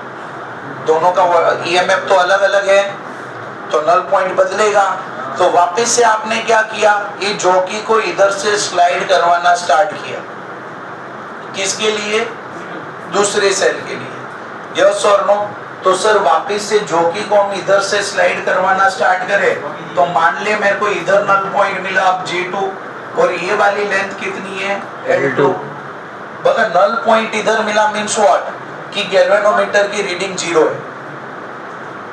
दोनों का ईएमएफ तो अलग अलग है, तो नल पॉइंट बदलेगा। तो वापस से आपने क्या किया, ये जॉकी को इधर से स्लाइड करवाना स्टार्ट किया। किसके लिए? दूसरे सेल के लिए। Yes or no? तो सर वापस से जॉकी को हम इधर से स्लाइड करवाना स्टार्ट करें तो मान ले मेरे को इधर नल पॉइंट मिला अब J2 और ये वाली लेंथ कितनी है? L2। बगा नल पॉइंट इधर मिला मींस व्हाट कि गैल्वेनोमीटर की रीडिंग 0 है।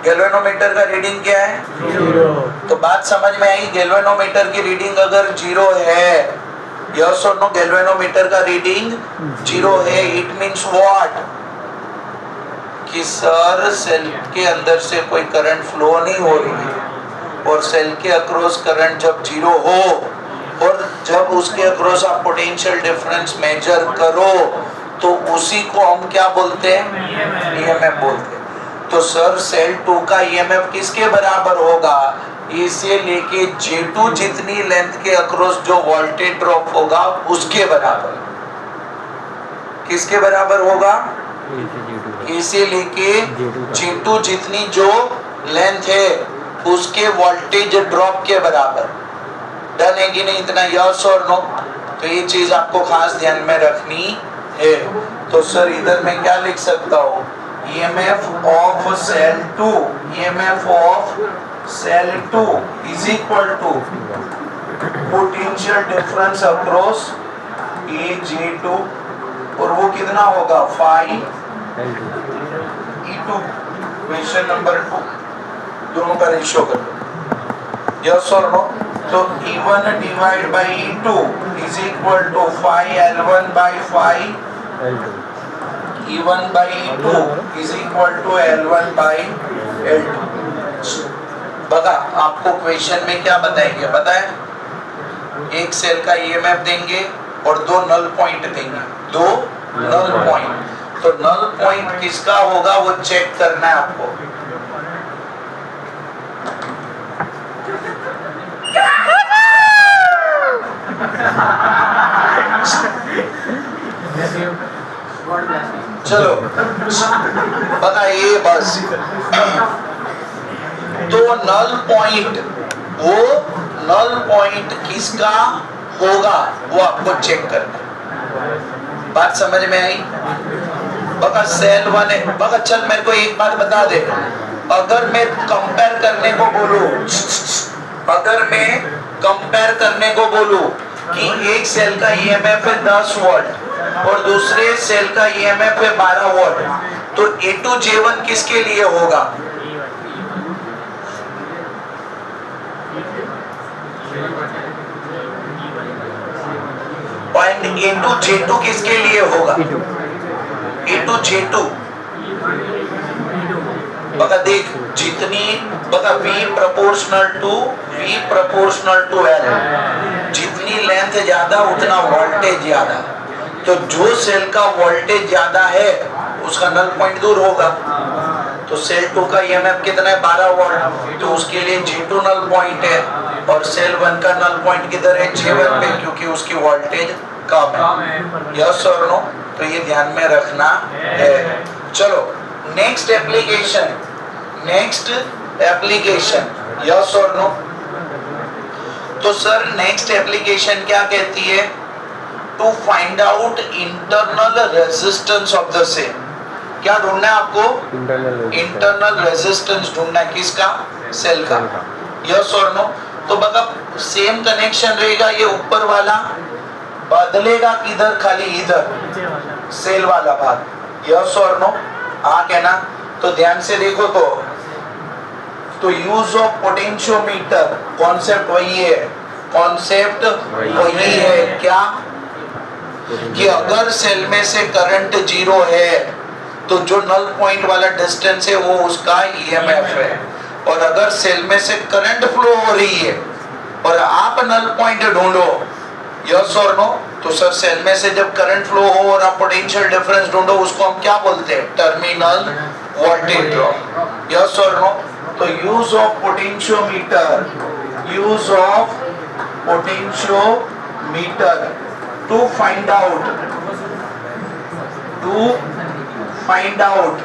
गैल्वेनोमीटर का रीडिंग क्या है? 0। तो बात समझ में आई? गैल्वेनोमीटर की रीडिंग अगर 0 है, यस और नो? गैल्वेनोमीटर का रीडिंग 0 है, इट मींस व्हाट कि सर सेल के अंदर से कोई करंट फ्लो नहीं हो रही है और सेल के अक्रॉस करंट जब 0 हो और जब उसके अक्रॉस आप पोटेंशियल डिफरेंस मेजर करो तो उसी को हम क्या बोलते हैं? ईएमएफ बोलते हैं। तो सर सेल 2 का ईएमएफ किसके बराबर होगा? इसे लेके J2 जितनी लेंथ के अक्रॉस जो वोल्टेज ड्रॉप होगा उसके बराबर। किसके बराबर होगा? इसे लेके J2 जितनी जो लेंथ है उसके वोल्टेज ड्रॉप के बराबर। डन है कि नहीं? इतना यस और नो? तो ये चीज आपको खास ध्यान में रखनी है। तो सर इधर मैं क्या लिख सकता हूँ? EMF of cell 2, EMF of cell 2 is equal to potential difference across J2 और वो कितना होगा? 5 E2। क्वेश्चन नंबर 2 दोनों का रेशियो कर लो। Yes or no? तो E1 divide by E2 is equal to 5L1 by 5 E1 by E2 is equal to L1 by L2। बता आपको क्वेश्चन में क्या बताएंगे? बताएं, एक सेल का ईएमएफ देंगे और 2 नल पॉइंट देंगे, 2 नल पॉइंट। तो नल पॉइंट किसका होगा वो चेक करना है आपको। चलो बताइए बस। तो नल पॉइंट, वो नल पॉइंट किसका होगा वो आपको चेक करना है। बात समझ में आई? बगा सेल 1 है। बगा चल मेरे को एक बात बता दे, अगर मैं कंपेयर करने को बोलूं, अगर मैं कंपेयर करने को बोलूं कि एक सेल का ईएमएफ है 10 वोल्ट और दूसरे सेल का ईएमएफ है 12 वोल्ट, तो A2 J1 किसके लिए होगा? पॉइंट A2 J2 किसके लिए होगा? A2 J2। बता देख, जितनी बता V प्रोपोर्शनल टू L, जितनी लेंथ ज्यादा उतना वोल्टेज ज्यादा। तो जो सेल का वोल्टेज ज्यादा है उसका नल पॉइंट दूर होगा। तो सेल 2 का ईएमएफ कितना है? 12 वोल्ट, तो उसके लिए J2 नल पॉइंट है और सेल 1 का नल पॉइंट किधर है? J1 पे, क्योंकि उसकी वोल्टेज कम है। Yes or no? तो ये ध्यान में रखना है। चलो next application, next application. Yes or no? तो सर नेक्स्ट एप्लीकेशन क्या कहती है? To find out internal resistance of the same. क्या ढूंढना है आपको? इंटरनल रेजिस्टेंस ढूंढना है, किसका? सेल का। Yes or no? तो बघा सेम कनेक्शन रहेगा, ये ऊपर वाला बदलेगा किधर? खाली इधर, सेल वाला भाग। Yes or no? हाँ कहना। तो ध्यान से देखो तो यूज ऑफ पोटेंशियोमीटर कॉन्सेप्ट वही है, कॉन्सेप्ट वही है। क्या? कि अगर सेल में से करंट जीरो है तो जो नल पॉइंट वाला डिस्टेंस है वो उसका ईएमएफ है, और अगर सेल में से करंट फ्लो हो रही है और आप नल पॉइंट ढूंढो, यस और नो? तो सर सेल में से जब करंट फ्लो हो और आप पोटेंशियल डिफरेंस ढूंढो, उसको हम क्या बोलते हैं? Terminal voltage drop. Yes or no? तो use of potentiometer, use of potentiometer to find out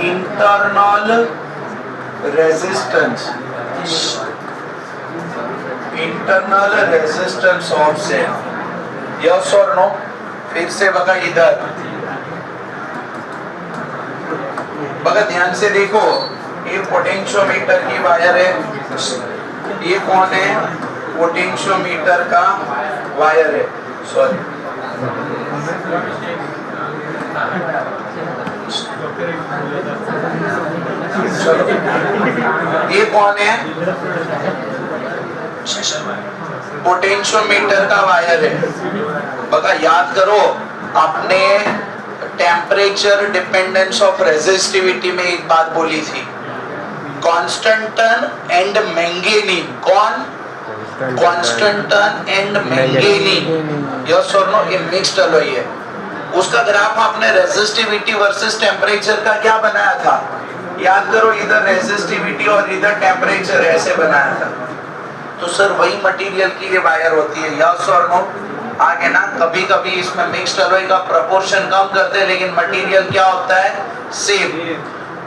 internal resistance, internal resistance of cell. Yes or no? फिर से बघा इधर, बघा ध्यान से देखो, ये पोटेंशियोमीटर की वायर है, ये कौन है? पोटेंशियोमीटर का वायर है, सॉरी ये कौन है? पोटेंशियोमीटर का वायर है। बघा याद करो, आपने टेम्परेचर डिपेंडेंस ऑफ रेजिस्टिविटी में एक बात बोली थी, कॉन्स्टेंटन एंड मैंगनीज। कौन? Constantan and manganese. Yes or no? ये मिक्स्ड अलॉय है। उसका ग्राफ आपने रेजिस्टिविटी वर्सेस टेम्परेचर का क्या बनाया था? याद करो, इधर रेजिस्टिविटी और इधर टेम्परेचर ऐसे बनाया था। तो सर वही मटेरियल की ये वायर होती है। Yes or no? आगे ना, कभी कभी इसमें मिक्स्ड अलॉय का प्रोपोर्शन कम करते हैं, लेकिन मटेरियल क्या होता है? सेम।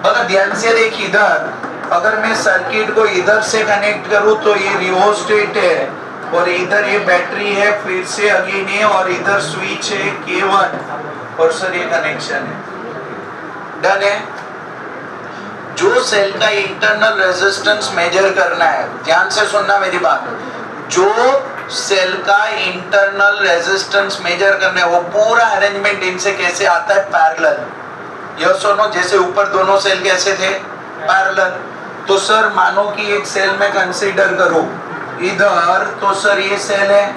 अगर ध्यान से देख, इधर अगर मैं सर्किट को इधर से कनेक्ट करूं तो ये रिओस्टेट है, और इधर ये बैटरी है, फिर से अगेन ये, और इधर स्विच है K1, और सर ये कनेक्शन है। डन है? जो सेल का इंटरनल रेजिस्टेंस मेजर करना है, ध्यान से सुनना मेरी बात, जो सेल का इंटरनल रेजिस्टेंस मेजर करना है वो पूरा अरेंजमेंट इनसे कैसे आता है? पैरेलल। Yes or no? जैसे ऊपर दोनों सेल कैसे थे? पैरेलल। तो सर मानो कि एक सेल में कंसीडर करो इधर, तो सर ये सेल है,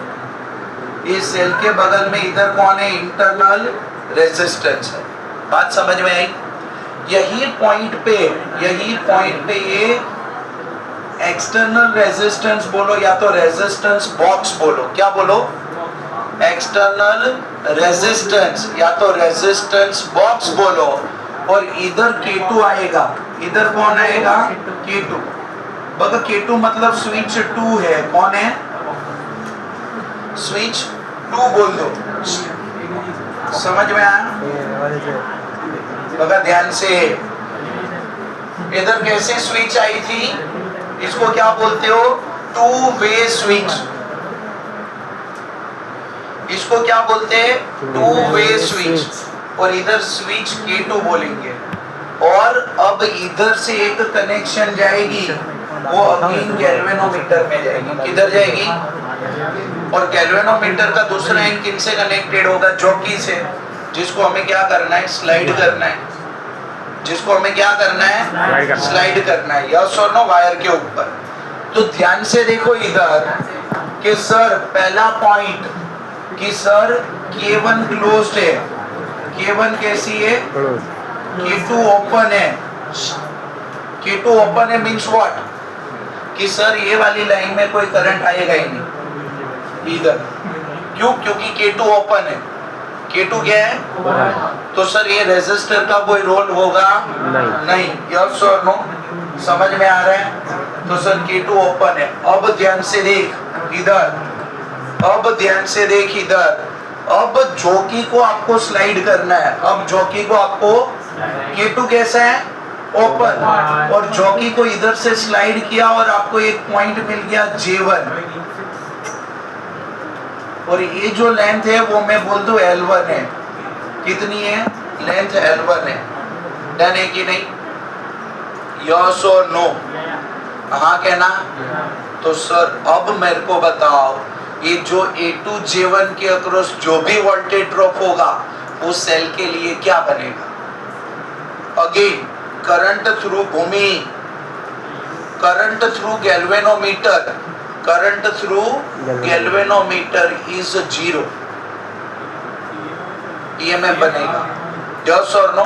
ये सेल के बगल में इधर कौन है? इंटरनल रेजिस्टेंस है। बात समझ में आई? यही पॉइंट पे ये एक्सटर्नल रेजिस्टेंस बोलो या तो रेजिस्टेंस बॉक्स बोलो। क्या बोलो? एक्सटर्नल रेजिस्टेंस या तो रेजिस्टेंस बॉक्स बोलो, और इधर K2 आएगा। इधर कौन आएगा? K2। बघा K2 मतलब स्विच 2 है। कौन है? स्विच 2 बोल दो। समझ में आया? बघा ध्यान से, इधर कैसे स्विच आई थी? इसको क्या बोलते हो? To way switch. इसको क्या बोलते हैं? To way switch. और इधर स्विच K2 बोलेंगे, और अब इधर से एक कनेक्शन जाएगी, वो अगेन गैल्वेनोमीटर में जाएगी। किधर जाएगी? और गैल्वेनोमीटर का दूसरा एंड किनसे कनेक्टेड होगा? जॉकी से, जिसको हमें क्या करना है? स्लाइड करना है। जिसको हमें क्या करना है? स्लाइड करना है। Yes or no? वायर के ऊपर। तो ध्यान से देखो इधर कि सर पहला पॉइंट कि सर K1 क्लोज्ड है। K1 कैसी है? K2 ओपन है। K2 ओपन है मींस व्हाट? कि सर ये वाली लाइन में कोई करंट आएगा ही नहीं इधर। क्यों? क्योंकि K2 ओपन है। K2 क्या है? तो सर ये रेजिस्टर का कोई रोल होगा नहीं। Yes or no? समझ में आ रहा है? तो सर K2 ओपन है। अब ध्यान से देख इधर, अब ध्यान से देख इधर, अब जॉकी को आपको स्लाइड करना है। अब जॉकी को आपको, K2 कैसा है? ओपन, और जॉकी को इधर से स्लाइड किया और आपको एक पॉइंट मिल गया J1। और ये जो लेंथ है वो मैं बोल दूं L1 है। कितनी है? लेंथ L1 है। डन है कि नहीं? Yes or no? हाँ कहना। तो सर अब मेरे को बताओ, ये जो A2 J1 के अक्रॉस जो भी वोल्टेज ड्रॉप होगा वो सेल के लिए क्या बनेगा? अगेन करंट थ्रू भूमि, current through galvanometer, current through galvanometer is 0, EMF बनेगा। Yes or no?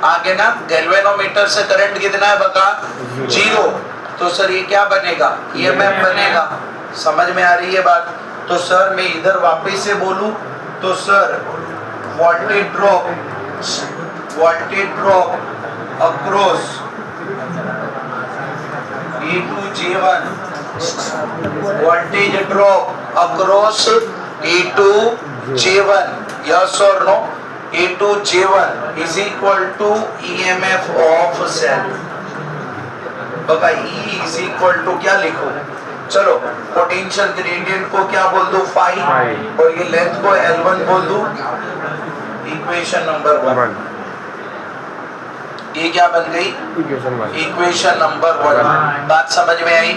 आगे ना, गैल्वेनोमीटर से करंट कितना है बता? 0। तो सर ये क्या बनेगा? ईएमएफ बनेगा। समझ में आ रही है बात? तो सर मैं इधर वापस से बोलूं तो sir voltage drop across A2 J1, voltage drop across A2 J1, yes or no? A2 J1 is equal to EMF of cell। बता E is equal to क्या लिखो? चलो पोटेंशियल ग्रेडियंट को क्या बोल दूं? फाई, और ये लेंथ को L1 बोल दूं। इक्वेशन नंबर 1 ये क्या बन गई? Equation number 1। बात समझ में आई?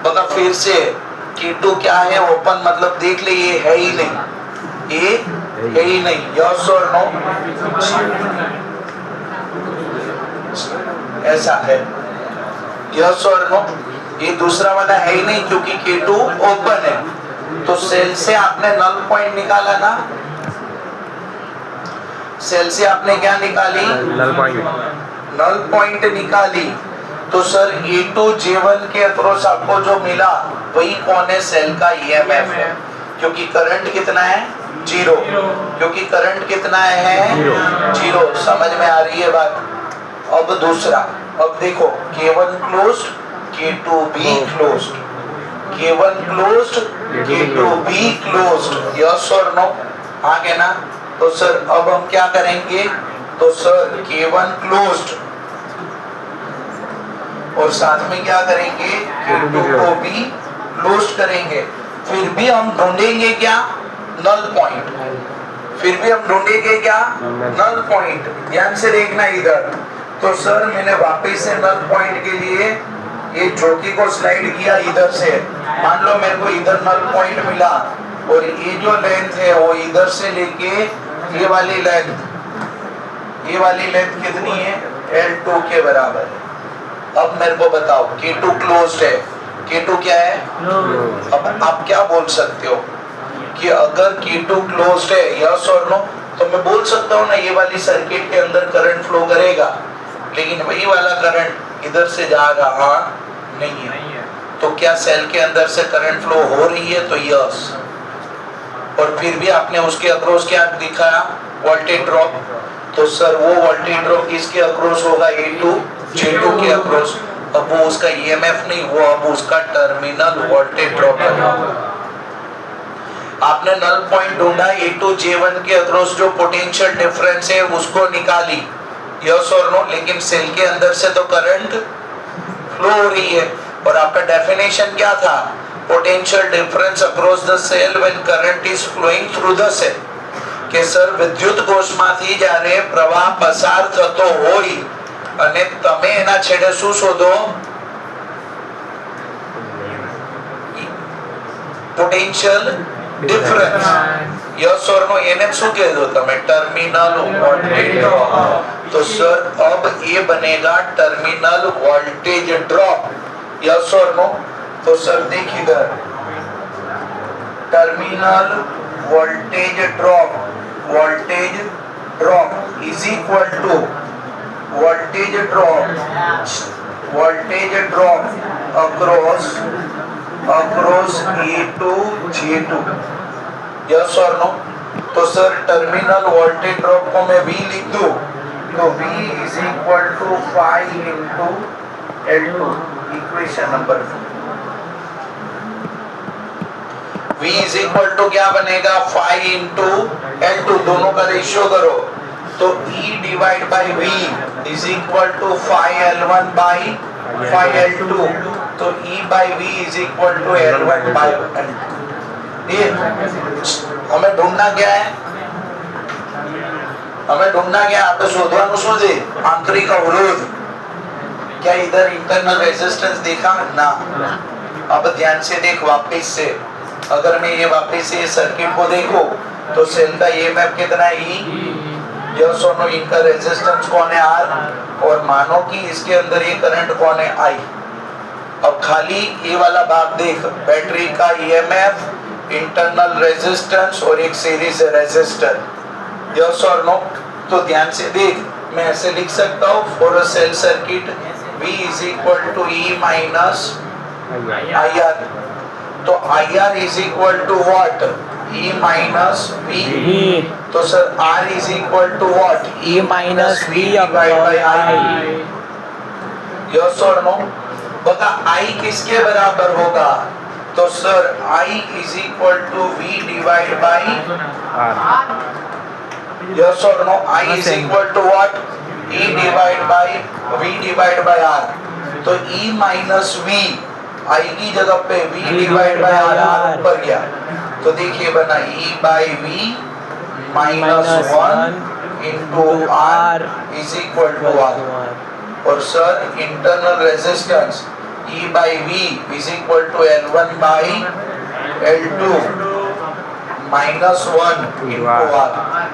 बता फिर से, K2 क्या है? ओपन मतलब देख ले, ये है ही नहीं, ये है ही नहीं। Yes or no? ऐसा है। Yes or no? ये दूसरा वाला है ही नहीं क्योंकि K2 ओपन है। तो सेल से आपने नल पॉइंट निकाला ना, सेल से आपने क्या निकाली? नल पॉइंट निकाली। तो सर A2 J1 के अक्रॉस आपको जो मिला वही कौन है? सेल का EMF है। क्योंकि करंट कितना है? 0। क्योंकि करंट कितना है? 0। समझ में आ रही है बात? अब दूसरा, अब देखो K1 क्लोज्ड, K2 भी क्लोज्ड, K1 क्लोज्ड, K2 भी क्लोज्ड। Yes or no? आगे ना? तो सर अब हम क्या करेंगे? तो सर K1 क्लोज्ड और साथ में क्या करेंगे? K2 को भी क्लोज्ड करेंगे। फिर भी हम ढूंढेंगे क्या? Null point. फिर भी हम ढूंढेंगे क्या? Null point. ध्यान से देखना इधर। तो सर मैंने वापस से नल पॉइंट के लिए ये चौकी को स्लाइड किया इधर से। मान लो मेरे को इधर नल पॉइंट मिला और ये जो लेंथ है वो इधर से लेके ये वाली लेंथ कितनी है? L2 के बराबर है। अब मेरे को बताओ K2 क्लोज्ड है, K2 क्या है? अब आप क्या बोल सकते हो कि अगर K2 क्लोज्ड है, यस और नो? तो मैं बोल सकता हूँ ना ये वाली सर्किट के अंदर करंट फ्लो करेगा, लेकिन वही वाला करंट इधर से जा रहा नहीं है। तो क्या सेल के अंदर से करंट फ्लो हो रही है? तो यस। और फिर भी आपने उसके अक्रॉस क्या दिखाया? Voltage drop. तो सर वो वोल्टेज ड्रॉप किसके अक्रॉस होगा? A2 J2 के अक्रॉस। अब वो उसका EMF नहीं, वो अब उसका टर्मिनल वोल्टेज ड्रॉप है। आपने नल पॉइंट ढूंढा, A2 J1 के अक्रॉस जो पोटेंशियल डिफरेंस है उसको निकाली, यस और नो? लेकिन सेल के अंदर से तो करंट फ्लो हो रही है। और आपका डेफिनेशन क्या था? Potential difference across the cell when current is flowing through the cell. કે સર વિદ્યુત કોષમાંથી જ્યારે પ્રવાહ પસાર થતો હોય અને તમે એના છેડે શું શોધો? Potential difference. Yes or no? એને શું કહેજો તમે? Terminal voltage drop. तो सर अब ये बनेगा terminal voltage drop. Yes or no? तो सर देख इधर, terminal voltage drop is equal to voltage drop across A2 J2। Yes or no? तो सर टर्मिनल वोल्टेज ड्रॉप को मैं V लिख दूं तो V is equal to 5 into L2। Equation number 2। V is equal to क्या बनेगा? 5 into L2। दोनों का रेशियो करो तो E divide by V is equal to 5L1 by 5L2। तो E by V is equal to L1 by L2। ये हमें ढूंढना क्या है? हमें ढूंढना क्या है? આપણે શોધવાનું શું છે? આંતરિક અવરોધ. क्या इधर इंटरनल रेजिस्टेंस देखा? ना. अब ध्यान से देख वापिस से. अगर मैं ये वापिस से सर्किट को देखो तो सेल का ईएमएफ कितना है? ई. Yes or no? इनका रेजिस्टेंस कौन है? आर. और मानो कि इसके अंदर ये करंट कौन है? आई. अब खाली ये वाला भाग देख. बैटरी का ईएमएफ, इंटरनल रेजिस्टेंस और एक series resistor. Yes or no? तो ध्यान से देख. मैं ऐसे लिख सकता हूँ for a cell circuit V is equal to E minus IR. तो IR is equal to what? E minus V. तो sir R is equal to what? E minus V divided by I. I. Yes or no? बता I किसके बराबर होगा? तो sir I is equal to V divided by R. Yes or no? I is equal to what? E divided by V divided by R. तो E minus V I की जगह पे V divided by R ऊपर गया. तो देखिए बना E by V minus 1 into R is equal to R. और sir internal resistance E by V is equal to L1 by L2 minus 1 into R.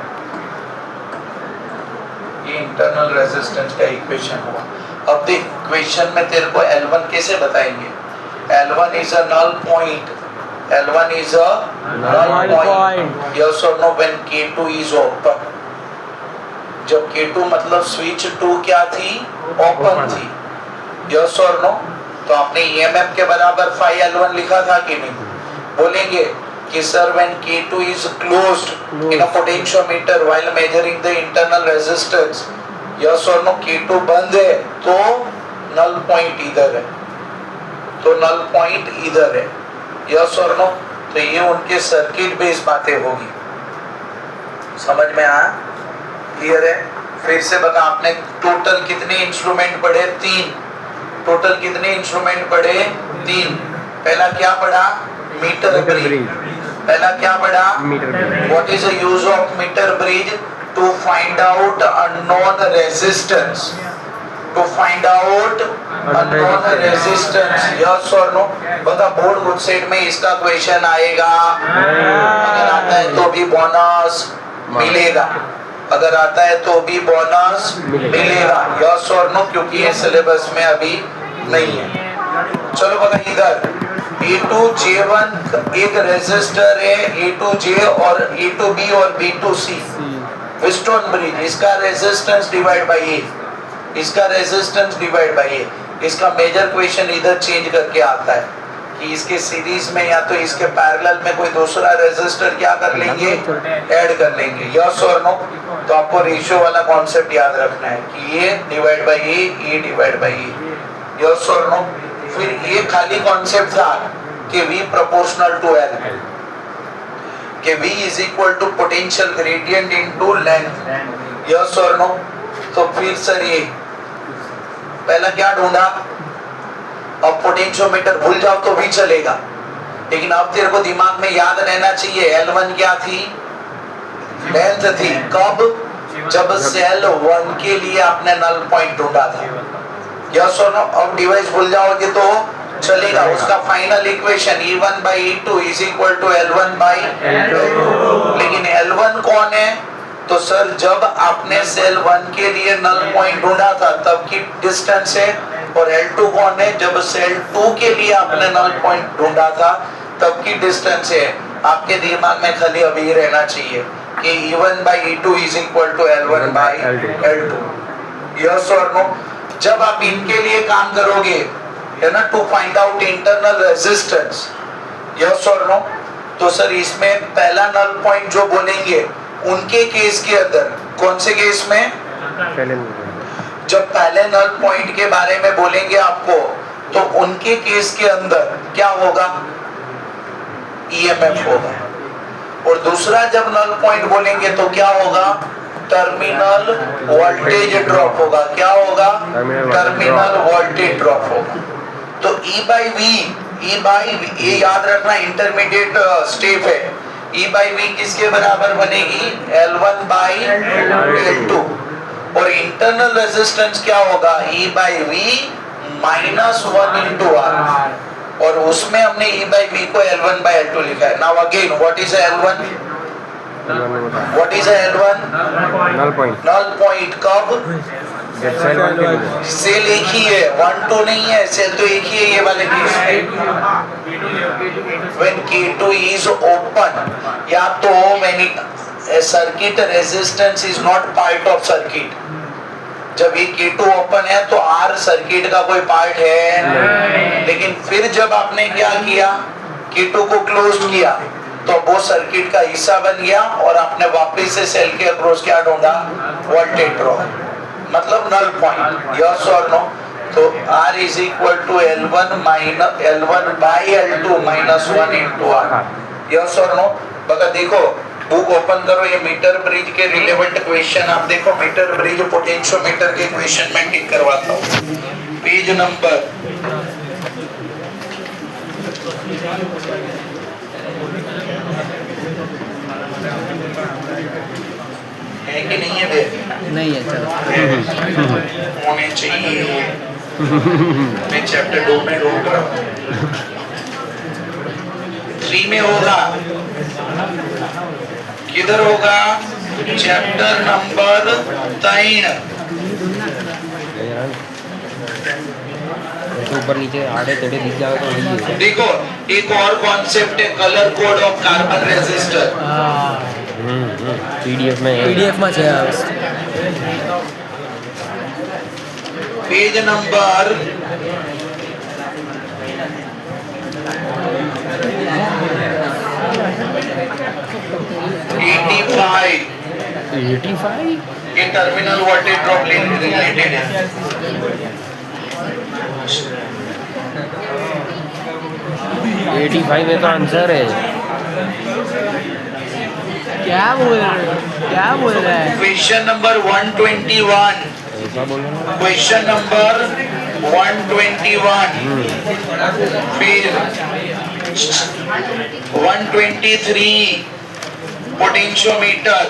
ये इंटरनल रेजिस्टेंस का इक्वेशन हुआ. अब देख क्वेश्चन में तेरे को L1 कैसे बताएंगे? L1 is a null point. L1 is a null point. Yes or no? When K2 is open. जब K2 मतलब स्विच 2 क्या थी? ओपन थी. Yes or no? तो आपने EMF के बराबर phi L1 लिखा था कि नहीं? बोलेंगे कि sir when K2 is closed in a potentiometer while measuring the internal resistance, yes or no? K2 बंद है तो null point इधर है. तो null point इधर है. Yes or no? तो ये उनके सर्किट बेस्ड बातें होगी. समझ में आया? क्लियर है? फिर से बता आपने टोटल कितने इंस्ट्रूमेंट पढ़े? 3. टोटल कितने इंस्ट्रूमेंट पढ़े? 3. पहला क्या पढ़ा? Metre bridge. पहला क्या पढ़ा? What is the use of meter bridge? To find out unknown resistance. To find out unknown resistance. Yes or no? बता बोर्ड गुड सेट में इसका क्वेश्चन आएगा. अगर आता है तो भी बोनस मिलेगा. अगर आता है तो भी बोनस मिलेगा. Yes or no? क्योंकि ये सिलेबस में अभी नहीं है. चलो बता इधर A2J1 एक रेजिस्टर है. A2J और A2B और B2C विस्टोन ब्रिज. इसका रेजिस्टेंस डिवाइड बाय ए. इसका रेजिस्टेंस डिवाइड बाय ए. इसका मेजर क्वेश्चन इधर चेंज करके आता है कि इसके सीरीज में या तो इसके पैरेलल में कोई दूसरा रेजिस्टर क्या कर लेंगे? ऐड कर लेंगे. Yes or no? तो आपको रेशियो वाला कॉन्सेप्ट याद रखना है कि ये divide by A divide by A. Yes or no? फिर ये खाली कॉन्सेप्ट था कि V proportional to L, कि V is equal to potential gradient into length. Yes or no? तो फिर सर ये पहला क्या ढूंढा? अब पोटेंशियोमीटर भूल जाओ तो भी चलेगा, लेकिन अब तेरे को दिमाग में याद रहना चाहिए L1 क्या थी? लेंथ थी. कब? जब सेल 1 के लिए आपने नल पॉइंट ढूंढा था. Yes or no? अब डिवाइस भूल जाओगे तो चलेगा. उसका final equation E1 by E2 is equal to L1 by L2. लेकिन L1 कौन है? तो सर जब आपने सेल 1 के लिए नल पॉइंट ढूंढा था तब की डिस्टेंस है. और L2 कौन है? जब सेल 2 के लिए आपने नल पॉइंट ढूंढा था तब की डिस्टेंस है. आपके दिमाग में खाली अभी रहना चाहिए कि E1 by E2 is equal to L1 by L2. Yes or no? जब आप इनके लिए काम करोगे है ना, to find out internal resistance. Yes or no? तो सर इसमें पहला नल पॉइंट जो बोलेंगे उनके केस के अंदर, कौन से केस में? जब पहले नल पॉइंट के बारे में बोलेंगे आपको तो उनके केस के अंदर क्या होगा? ईएमएफ होगा. और दूसरा जब नल पॉइंट बोलेंगे तो क्या होगा? टर्मिनल वोल्टेज ड्रॉप होगा. क्या होगा? टर्मिनल वोल्टेज ड्रॉप होगा. तो E by V E by ये याद रखना इंटरमीडिएट स्टेप है। E बाई V किसके बराबर बनेगी? L1 by L2। और इंटरनल रेजिस्टेंस क्या होगा? E by V minus 1 into R। और उसमें हमने E बाई V को L1 बाई L2 लिखा है। Now again what is L1? What is L1? Null point null point कब? सेल एक ही है, 1 2 नहीं है, सेल तो एक ही है ये वाले केस में। When K2 is open, या तो when circuit resistance is not part of circuit. जब ये K2 ओपन है तो R सर्किट का कोई पार्ट है, लेकिन फिर जब आपने क्या किया, K2 को क्लोज किया, तो वो सर्किट का हिस्सा बन गया और आपने वापस से सेल के अक्रॉस क्या ढूंढा? वोल्टेज ड्रॉप, मतलब null point. Yes or no? तो R is equal to L1 minus L1 by L2 minus 1 into R। Yes or no? बगा देखो, बुक ओपन करो, ये मीटर ब्रिज के रिलेवेंट क्वेश्चन आप देखो। मीटर ब्रिज पोटेंशियोमीटर के क्वेश्चन मैं टिक करवाता हूँ। पेज नंबर है कि नहीं है बे? नहीं है, चलो। होने चाहिए। मैं चैप्टर 2 में रोक रहा हूँ। 3 में होगा, किधर होगा? Chapter number 3। ऊपर नीचे आड़े टेढ़े दिख जाएगा तो वही है। देखो एक और कॉन्सेप्ट है, colour code of carbon resistor. PDF में है। पीडीएफ में છે આ વસ્તુ। पेज नंबर 85 ये टर्मिनल वोल्टेज ड्रॉप रिलेटेड है। 85 में तो आंसर है। क्या बोल रहा है? Question number 121। ऐसा बोलो ना। Question number 121। फिर 123 पोटेंशियोमीटर,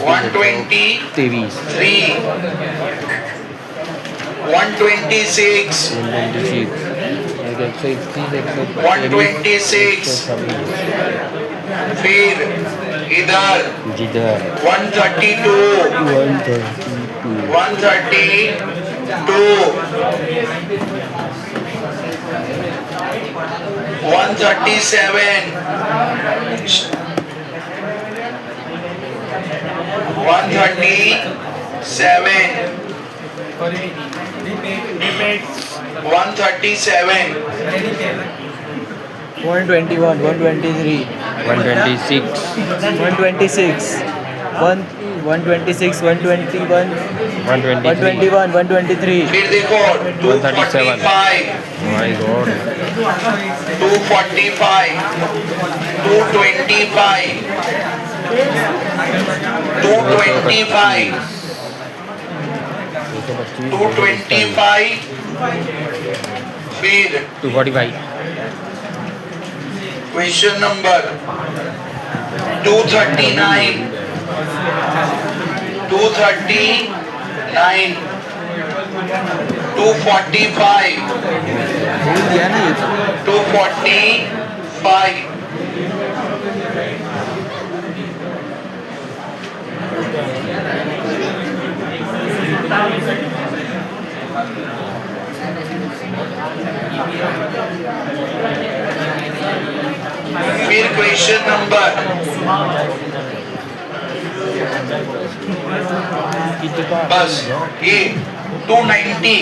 123 126 126 फिर इधर जिधर 132 137 121, 123, 126 126, 126, 121, 121, 123, फिर देखो 245 माय गॉड 245 225 225 फिर 245 क्वेश्चन नंबर 239 245 बोल दिया ना ये तो। 245 फिर क्वेश्चन नंबर बस ये 290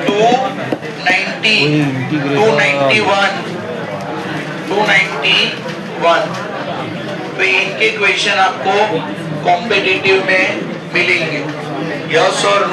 291 तो इनके क्वेश्चन आपको कॉम्पिटिटिव में मिलेंगे। Yes or no?